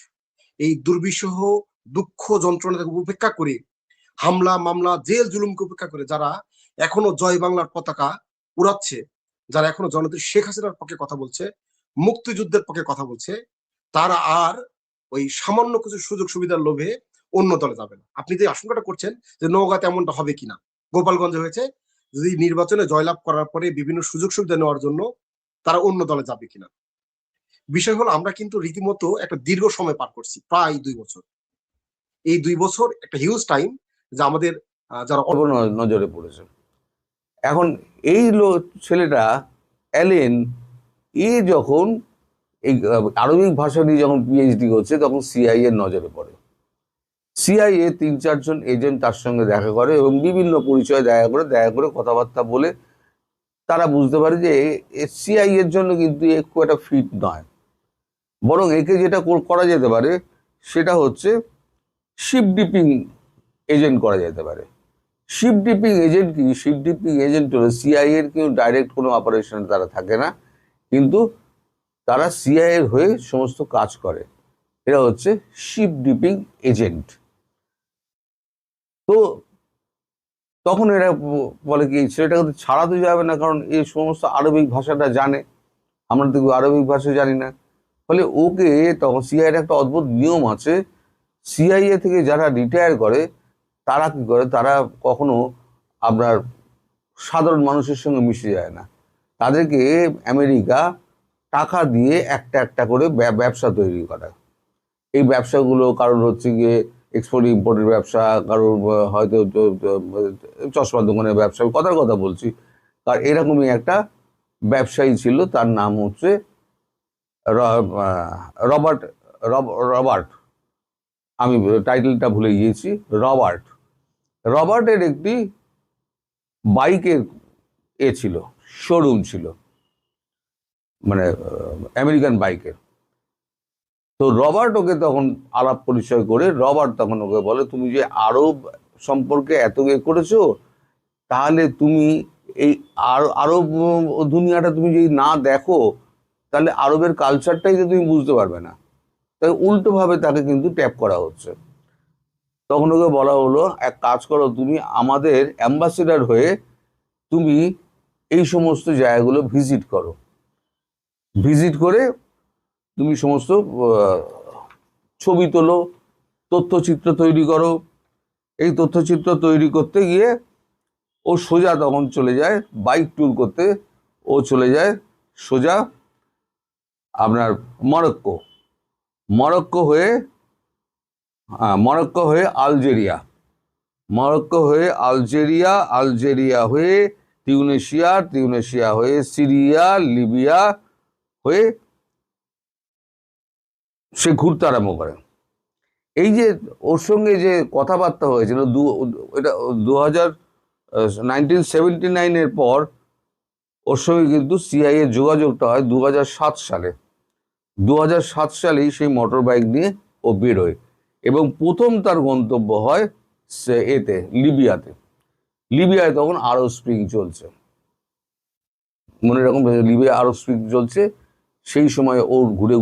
এই দুর্বিষহ দুঃখ যন্ত্রণাকে উপেক্ষা করে, হামলা মামলা জেল জুলুমকে উপেক্ষা করে যারা এখনো জয় বাংলার পতাকা উড়াচ্ছে, যারা এখনো জননেত্রী শেখ হাসিনার পক্ষে কথা বলছে, মুক্তিযুদ্ধের পক্ষে কথা বলছে, তারা আর ওই সামান্য কিছু সুযোগ সুবিধার লোভে অন্য দলে যাবে না। আপনি যে আশঙ্কাটা করছেন যে নওগাঁতে এমনটা হবে কিনা, গোপালগঞ্জে হয়েছে, যদি নির্বাচনে জয়লাভ করার পরে বিভিন্ন সুযোগ সুবিধা নেওয়ার জন্য তারা অন্য দলে যাবে কিনা। বিষয় হলো আমরা কিন্তু রীতিমতো একটা দীর্ঘ সময় পার করছি, প্রায় 2 বছর। এই 2 বছর একটা হিউজ টাইম, যে আমাদের যারা নজরে পড়েছে। এখন এই ছেলেটা অ্যালেন, যখন এই আরবিক ভাষা নিয়ে যখন পিএইচডি করছে তখন সিআইএ নজরে পড়ে। সিআইএ 3-4 জন এজেন্ট তার সঙ্গে দেখা করে এবং বিভিন্ন পরিচয় দেখা করে কথাবার্তা বলে তারা বুঝতে পারে যে সিআইএর জন্য কিন্তু খুব একটা ফিট নয়, বরং একে যেটা করা যেতে পারে সেটা হচ্ছে শিপ ডিপিং এজেন্ট করা যেতে পারে। শিপ ডিপিং এজেন্ট কি? শিপ ডিপিং এজেন্ট হলো সিআইএ এর কিন্তু ডাইরেক্ট কোনো অপারেশন তারা থাকে না, কিন্তু তারা সিআইএ এর হয়ে সমস্ত কাজ করে। এরা হচ্ছে শিপ ডিপিং এজেন্ট। তো তখন এরা বলে কি ছেলেটাকে তো ছাড়াতে যাবে না, কারণ এই সমস্ত আরবিক ভাষাটা জানে, আমরা তো আরবিক ভাষা জানি না। ফলে ওকে তখন সিআইএর একটা অদ্ভুত নিয়ম আছে, সিআইএ থেকে যারা রিটায়ার করে তারা কি করে, তারা কখনো আপনার সাধারণ মানুষের সঙ্গে মিশে যায় না, তাদেরকে আমেরিকা টাকা দিয়ে একটা একটা করে ব্যবসা তৈরি করা। এই ব্যবসাগুলো কারোর হচ্ছে গিয়ে এক্সপোর্ট ইম্পোর্টের ব্যবসা, কারোর হয়তো চশমার দোকানের ব্যবসা, কথার কথা বলছি। আর এরকমই একটা ব্যবসায়ী ছিল, তার নাম হচ্ছে রবার্ট রবার্ট আমি টাইটেলটা ভুলে গিয়েছি। রবার্টের একটি বাইকের ছিল, শোরুম ছিল, মানে আমেরিকান বাইকের। তো রবার্ট ওকে তখন আলাপ পরিচয় করে রবার্ট তখন ওকে বলে, তুমি যে আরব সম্পর্কে এত করেছো, তাহলে তুমি এই আরব দুনিয়াটা তুমি যদি না দেখো, তাহলে আরবের কালচারটাই তো তুমি বুঝতে পারবে না। তাই উল্টোভাবে তাকে কিন্তু ট্যাপ করা হচ্ছে। তখন ওকে বলা হলো, এক কাজ করো, তুমি আমাদের অ্যাম্বাসেডার হয়ে তুমি এই সমস্ত জায়গাগুলো ভিজিট করো, ভিজিট করে তুমি সমস্ত ছবি তোলো, তথ্যচিত্র তৈরি করো। এই তথ্যচিত্র তৈরি করতে গিয়ে ও সোজা তখন চলে যায় বাইক ট্যুর করতে, ও চলে যায় সোজা আপনার মরক্কো হয়ে আলজেরিয়া হয়ে টিউনেশিয়া হয়ে সিরিয়া, লিবিয়া হয়ে সে ঘুরতে আরম্ভ করে। এই যে ওর সঙ্গে যে কথাবার্তা হয়েছিল এটা 1979 পর ওর সঙ্গে কিন্তু সিআইএ যোগাযোগটা হয় 2007 সালে। 2007 সালেই সেই মোটর বাইক নিয়ে ও বেরোয় এবং প্রথম তার গন্তব্য হয় লিবিয়ায় তখন আরব স্প্রিং চলছে, মনে রকম লিবিয়া আরব স্প্রিং চলছে। সেই সময় ওর ঘুরে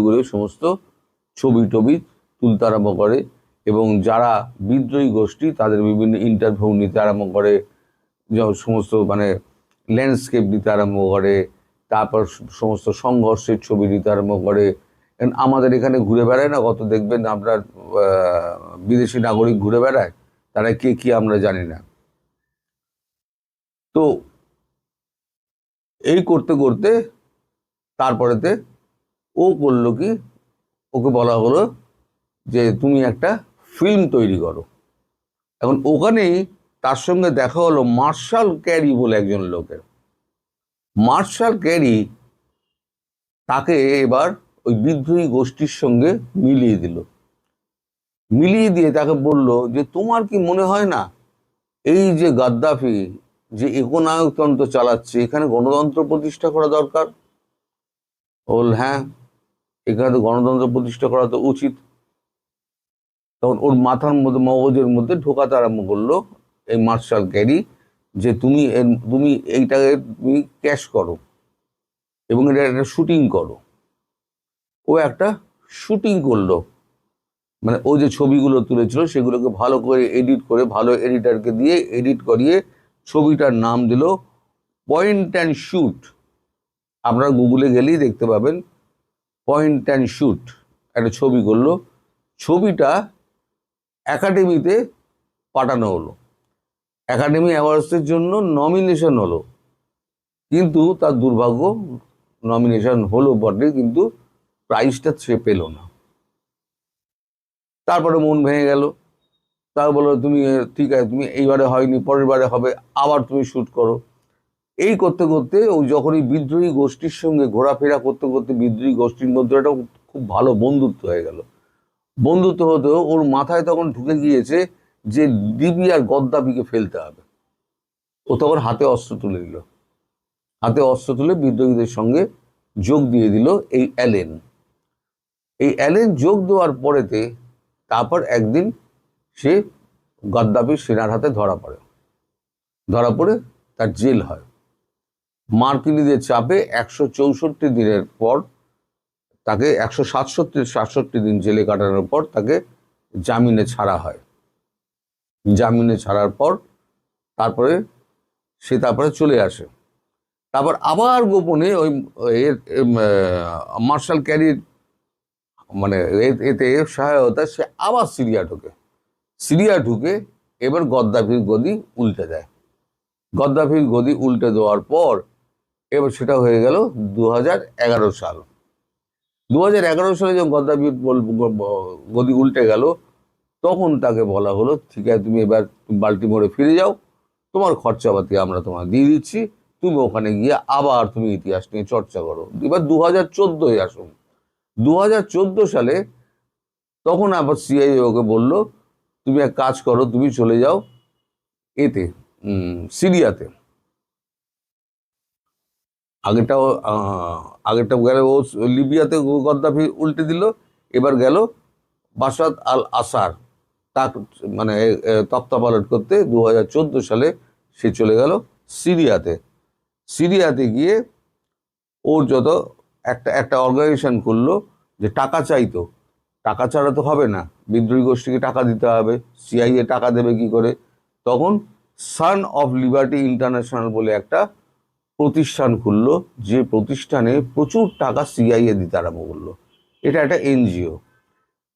ঘুরে সমস্ত ছবি টবি তুলতে আরম্ভ করে এবং যারা বিদ্রোহী গোষ্ঠী তাদের বিভিন্ন ইন্টারভিউ নিতে আরম্ভ করে, সমস্ত মানে ল্যান্ডস্কেপ দিতে আরম্ভ করে, তারপর সমস্ত সংঘর্ষের ছবি দিতে আরম্ভ করে। আমাদের এখানে ঘুরে বেড়ায় না, কত দেখবেন আপনার বিদেশি নাগরিক ঘুরে বেড়ায়, তারা কে কি আমরা জানি না। তো এই করতে করতে তারপরেতে ও করলো কি, ওকে বলা হলো যে তুমি একটা ফিল্ম তৈরি করো। এখন ওখানেই তার সঙ্গে দেখা হলো মার্শাল ক্যারি বলে একজন লোকের। মার্শাল ক্যারি তাকে এবার ওই বিদ্রোহী গোষ্ঠীর সঙ্গে মিলিয়ে দিয়ে তাকে বলল যে তোমার কি মনে হয় না এই যে গাদ্দাফি যে একনায়কতন্ত্র চালাচ্ছে, এখানে গণতন্ত্র প্রতিষ্ঠা করা দরকার? বল হ্যাঁ, এখানে তো গণতন্ত্র প্রতিষ্ঠা করা তো উচিত। তখন ওর মাথার মধ্যে মগজের মধ্যে ঢোকাতে আরম্ভ করলো এই মার্শাল ক্যারি যে তুমি এইটাকে তুমি ক্যাশ করো এবং এটা একটা শুটিং করো। ও একটা শুটিং করলো, মানে ও যে ছবিগুলো তুলেছিল সেগুলোকে ভালো করে এডিট করে, ভালো এডিটারকে দিয়ে এডিট করিয়ে ছবিটার নাম দিল পয়েন্ট অ্যান্ড শুট। আপনারা গুগলে গেলেই দেখতে পাবেন পয়েন্ট অ্যান্ড শুট একটা ছবি করলো। ছবিটা একাডেমিতে পাঠানো হলো, একাডেমি অ্যাওয়ার্ডসের জন্য নমিনেশন হলো, কিন্তু তার দুর্ভাগ্য, নমিনেশন হলো বটে কিন্তু প্রাইজটা সে পেল না। তারপরে মন ভেঙে গেল, তার বললো তুমি ঠিক আছে, তুমি এইবারে হয়নি, পরের বারে হবে, আবার তুমি শ্যুট করো। এই করতে করতে ও যখনই বিদ্রোহী গোষ্ঠীর সঙ্গে ঘোরাফেরা করতে করতে বিদ্রোহী গোষ্ঠীর মধ্যে একটা খুব ভালো বন্ধুত্ব হয়ে গেল। বন্ধুত্ব হতেও ওর মাথায় তখন ঢুকে গিয়েছে যে লিবিয়ার গদ্দাফিকে ফেলতে হবে। ও তখন হাতে অস্ত্র তুলে দিল, হাতে অস্ত্র তুলে বিদ্রোহীদের সঙ্গে যোগ দিয়ে দিল এই অ্যালেন যোগ দেওয়ার পরেতে তারপর একদিন সে গাদ্দাফির সেনার হাতে ধরা পড়ে তার জেল হয়। মার্কিনীদের চাপে 164 দিনের পর তাকে 167 দিন জেলে কাটানোর পর তাকে জামিনে ছাড়া হয়। জামিনে ছাড়ার পর তারপরে চলে আসে। তারপর আবার গোপনে ওই মার্শাল ক্যারির মানে এতে সহায়তা সে আবার সিরিয়া ঢুকে এবার গদ্দাফির গদি উল্টে দেয়। গদ্দাফির গদি উল্টে দেওয়ার পর এবার সেটা হয়ে গেল 2011 সাল। 2011 সালে যখন গদ্দাফি গদি উল্টে গেল, তখন তাকে বলা হলো ঠিক আছে তুমি এবার বাল্টিমোরে ফিরে যাও, তোমার খরচাপাতি আমরা তোমার দিয়ে দিচ্ছি, তুমি ওখানে গিয়ে আবার তুমি ইতিহাস নিয়ে চর্চা করো। এবার 2014 আসুন। 2014 সালে তখন আবার সিআইএ ওকে বললো তুমি এক কাজ করো, তুমি চলে যাও এতে সিরিয়াতে। আগেরটা গেল ও লিবিয়াতে গদ্দাফি উল্টে দিল, এবার গেল বাশার আল আসাদ তার মানে তত্ত্বাবধান করতে 2014 সালে সে চলে গেল সিরিয়াতে। সিরিয়াতে গিয়ে ওর যত একটা অর্গানাইজেশন করলো যে টাকা চাইতো, টাকা ছাড়া তো হবে না, বিদ্রোহী গোষ্ঠীকে টাকা দিতে হবে, সিআইএ টাকা দেবে কি করে? তখন সান অফ লিবার্টি ইন্টারন্যাশনাল বলে একটা প্রতিষ্ঠান খুললো, যে প্রতিষ্ঠানে প্রচুর টাকা সিআইএ দিতে আরম্ভ করলো। এটা একটা এনজিও।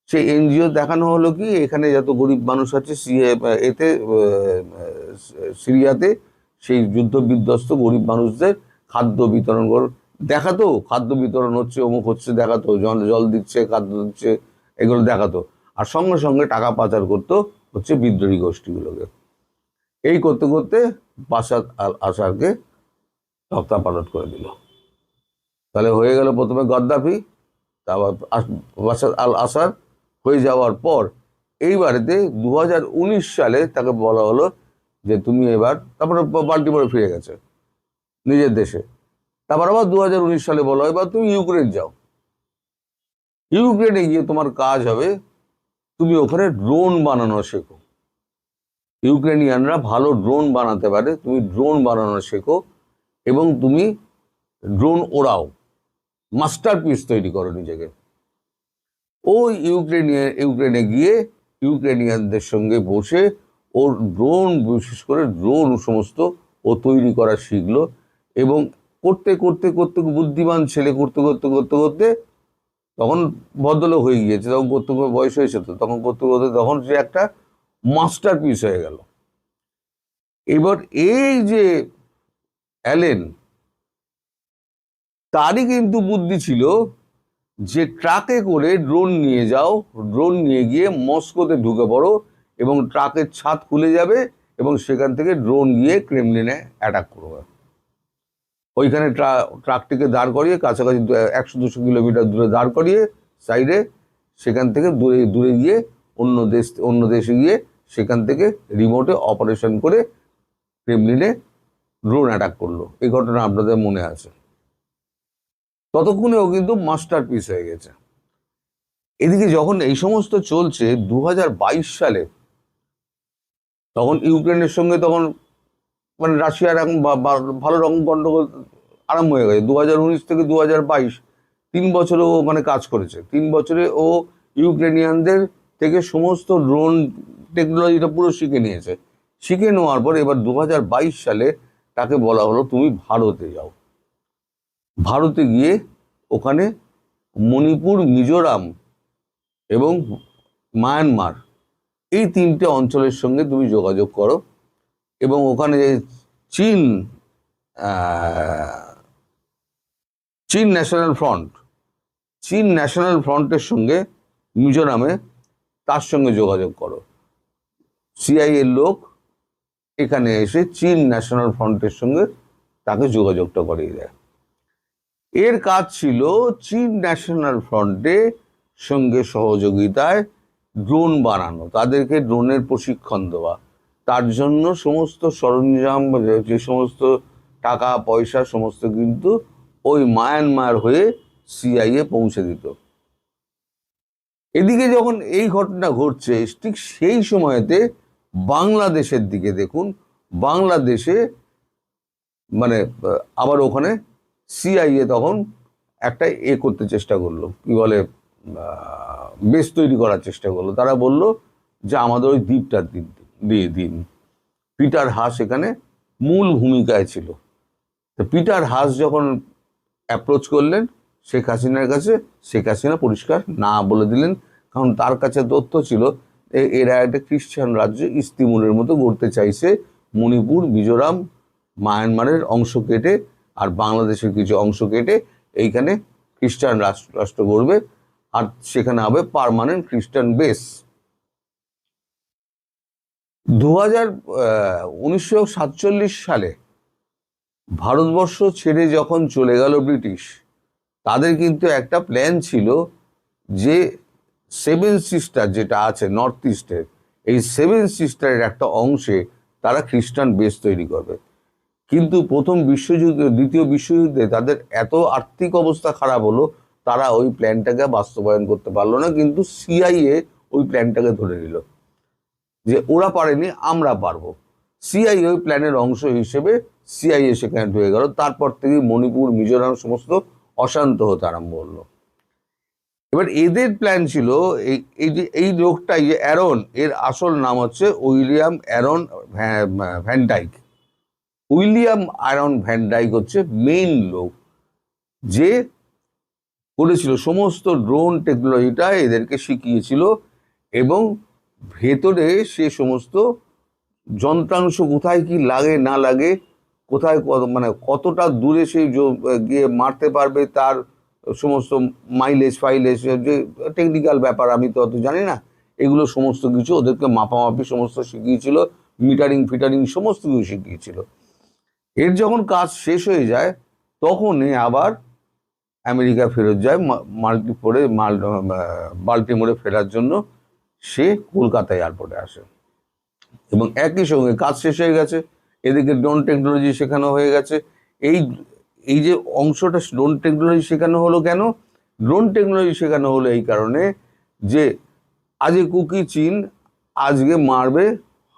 সেই এনজিও দেখানো হলো কি এখানে যত গরিব মানুষ আছে সিরিয়াতে, সেই যুদ্ধ বিধ্বস্ত গরিব মানুষদের খাদ্য বিতরণ দেখাতো, খাদ্য বিতরণ হচ্ছে, অমুক হচ্ছে দেখাতো, জল দিচ্ছে, খাদ্য দিচ্ছে, এগুলো দেখাতো। আর সঙ্গে সঙ্গে টাকা পাচার করতো হচ্ছে বিদ্রোহী গোষ্ঠীগুলোকে। এই করতে করতে বাশার আল আসাদকে তক্তাপালট করে দিল। তাহলে হয়ে গেল প্রথমে গদ্দাফি, তারপর বাশার আল আসাদ হয়ে যাওয়ার পর এইবারেতে 2019 সালে তাকে বলা হলো যে তুমি এবার, তারপরে বাল্টিমোরে ফিরে গেছে নিজের দেশে। তারপর আবার 2019 সালে বলা হয় এবার তুমি ইউক্রেন যাও, ইউক্রেনে গিয়ে তোমার কাজ হবে তুমি ওখানে ড্রোন বানানো শেখো। ইউক্রেনিয়ানরা ভালো ড্রোন বানাতে পারে, তুমি ড্রোন বানানো শেখো এবং তুমি ড্রোন ওড়াও, মাস্টারপিস তৈরি করো নিজেকে। ওই ইউক্রেনে গিয়ে ইউক্রেনিয়ানদের সঙ্গে বসে ওর ড্রোন, বিশেষ করে ড্রোন সমস্ত ও তৈরি করা শিখলো। এবং করতে করতে করতে বুদ্ধিমান ছেলে করতে করতে করতে করতে তখন ভদ্রলোক হয়ে গিয়েছে, তখন করতে বয়স হয়েছে, তো তখন করতে করতে তখন সে একটা মাস্টারপিস হয়ে গেল। এবার এই যে অ্যালেন, তারই কিন্তু বুদ্ধি ছিল যে ট্রাকে করে ড্রোন নিয়ে যাও, ড্রোন নিয়ে গিয়ে মস্কোতে ঢুকে পড়ো এবং ট্রাকের ছাদ খুলে যাবে এবং সেখান থেকে ড্রোন গিয়ে ক্রেমলিনে অ্যাটাক করবে। ওইখানে ট্রাকটিকে দাঁড় করিয়ে কাছাকাছি 100-200 কিলোমিটার দূরে দাঁড় করিয়ে সাইডে, সেখান থেকে দূরে গিয়ে অন্য দেশে গিয়ে সেখান থেকে রিমোটে অপারেশন করে ক্রেমলিনে ড্রোন অ্যাটাক করলো। এই ঘটনা আপনাদের মনে আছে। ততক্ষণেও কিন্তু মাস্টারপিস হয়ে গেছে। এদিকে যখন এই সমস্ত চলছে 2022 সালে, তখন ইউক্রেনের সঙ্গে তখন মানে রাশিয়ার এখন ভালো রকম গন্ডগোল আরম্ভ হয়ে গেছে। 2019 থেকে 2022 3 বছরে ও ওখানে কাজ করেছে। 3 বছরে ও ইউক্রেনিয়ানদের থেকে সমস্ত ড্রোন টেকনোলজিটা পুরো শিখে নিয়েছে। শিখে নেওয়ার পর এবার 2022 সালে তাকে বলা হলো তুমি ভারতে যাও। ভারতে গিয়ে ওখানে মণিপুর, মিজোরাম এবং মায়ানমার এই 3টে অঞ্চলের সঙ্গে তুমি যোগাযোগ করো এবং ওখানে চীন ন্যাশনাল ফ্রন্টের সঙ্গে মিজোরামে তার সঙ্গে যোগাযোগ করো। সিআইএর লোক এখানে এসে চীন ন্যাশনাল ফ্রন্টের সঙ্গে তাকে যোগাযোগটা করিয়ে দেয়। এর কাজ ছিল চীন ন্যাশনাল ফ্রন্টের সঙ্গে সহযোগিতায় ড্রোন বানানো, তাদেরকে ড্রোনের প্রশিক্ষণ দেওয়া, তার জন্য সমস্ত সরঞ্জাম, যে সমস্ত টাকা পয়সা সমস্ত কিন্তু ওই মায়ানমার হয়ে সিআইএ পৌঁছে দিত। এদিকে যখন এই ঘটনা ঘটছে ঠিক সেই সময়তে বাংলাদেশের দিকে দেখুন, বাংলাদেশে মানে আবার ওখানে সিআইএ তখন একটা করতে চেষ্টা করলো, কি বলে বেস তৈরি করার চেষ্টা করলো। তারা বলল যে আমাদের ওই দ্বীপটা দিয়ে দিন। পিটার হাস এখানে মূল ভূমিকায় ছিল। তো পিটার হাস যখন অ্যাপ্রোচ করলেন শেখ হাসিনার কাছে, শেখ হাসিনা পরিষ্কার না বলে দিলেন, কারণ তার কাছে তথ্য ছিল এরা একটা খ্রিস্টান রাজ্য ইস্তিমুলের মতো গড়তে চাইছে, মণিপুর, মিজোরাম, মায়ানমারের অংশ কেটে আর বাংলাদেশের কিছু অংশ কেটে এইখানে খ্রিস্টান রাষ্ট্র গড়বে, আর সেখানে হবে পার্মানেন্ট খ্রিস্টান বেস। 1947 সালে ভারতবর্ষ ছেড়ে যখন চলে গেল ব্রিটিশ, তাদের কিন্তু একটা প্ল্যান ছিল যে সেভেন সিস্টার যেটা আছে নর্থ ইস্টের, এই সেভেন সিস্টারের একটা অংশে তারা খ্রিস্টান বেস তৈরি করবে। কিন্তু প্রথম বিশ্বযুদ্ধে, দ্বিতীয় বিশ্বযুদ্ধে তাদের এত আর্থিক অবস্থা খারাপ হলো, তারা ওই প্ল্যানটাকে বাস্তবায়ন করতে পারলো না, কিন্তু সিআইএ ওই প্ল্যানটাকে ধরে নিল যে ওরা পারেনি, আমরা পারবো। সিআইএ ওই প্ল্যানের অংশ হিসেবে সিআইএ সেখানে ঢুকে গেল। তারপর থেকে মণিপুর, মিজোরাম সমস্ত অশান্ত হতে আরম্ভ হলো। এবার এদের প্ল্যান ছিল এই লোকটাই যে অ্যারন, এর আসল নাম হচ্ছে William Aaron Van Dyke. William Aaron Van Dyke হচ্ছে মেইন লোক যে করেছিল সমস্ত ড্রোন টেকনোলজিটা, এদেরকে শিখিয়েছিল, এবং ভেতরে সে সমস্ত যন্ত্রাংশ কোথায় কি লাগে না লাগে, কোথায় মানে কতটা দূরে সে গিয়ে মারতে পারবে, তার সমস্ত মাইলেজ ফাইলেজ, যে টেকনিক্যাল ব্যাপার আমি তো অত জানি না, এগুলো সমস্ত কিছু ওদেরকে মাপামাপি সমস্ত শিখিয়েছিল, মিটারিং ফিটারিং সমস্ত কিছু শিখিয়েছিল। এর যখন কাজ শেষ হয়ে যায় তখন আবার আমেরিকা ফেরত যায়, বাল্টিমোরে ফেরার জন্য সে কলকাতা এয়ারপোর্টে আসে, এবং একই সঙ্গে কাজ শেষ হয়ে গেছে, এদিকে ড্রোন টেকনোলজি শেখানো হয়ে গেছে। এই যে অংশটা ড্রোন টেকনোলজি শেখানো হলো কেন? ড্রোন টেকনোলজি শেখানো হলো এই কারণে যে আজকে কুকি চীন আজকে মারবে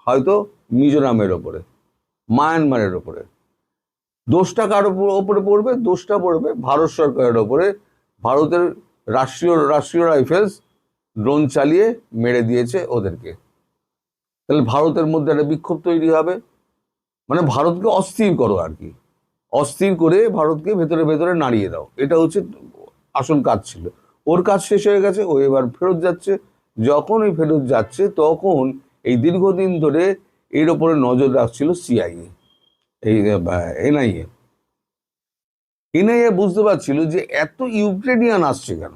হয়তো মিজোরামের ওপরে, মায়ানমারের ওপরে, দোষটা কার ওপরে পড়বে? দোষটা পড়বে ভারত সরকারের ওপরে। ভারতের রাষ্ট্রীয় রাইফেলস ড্রোন চালিয়ে মেরে দিয়েছে ওদেরকে। তাহলে ভারতের মধ্যে একটা বিক্ষোভ তৈরি হবে, মানে ভারতকে অস্থির করো আর কি, অস্থির করে ভারতকে ভেতরে ভেতরে নাড়িয়ে দাও, এটা হচ্ছে আসল কাজ ছিল। ওর কাজ শেষ হয়ে গেছে, ও এবার ফেরত যাচ্ছে। যখন ওই ফেরত যাচ্ছে তখন এই দীর্ঘদিন ধরে এর ওপরে নজর রাখছিল সিআইএ, এই এনআইএ বুঝতে পারছিল যে এত ইউক্রেনিয়ান আসছে কেন,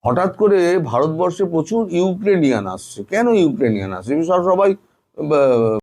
হঠাৎ করে ভারতবর্ষে প্রচুর ইউক্রেনিয়ান আসছে, কেন ইউক্রেনিয়ান আসছে? সবাই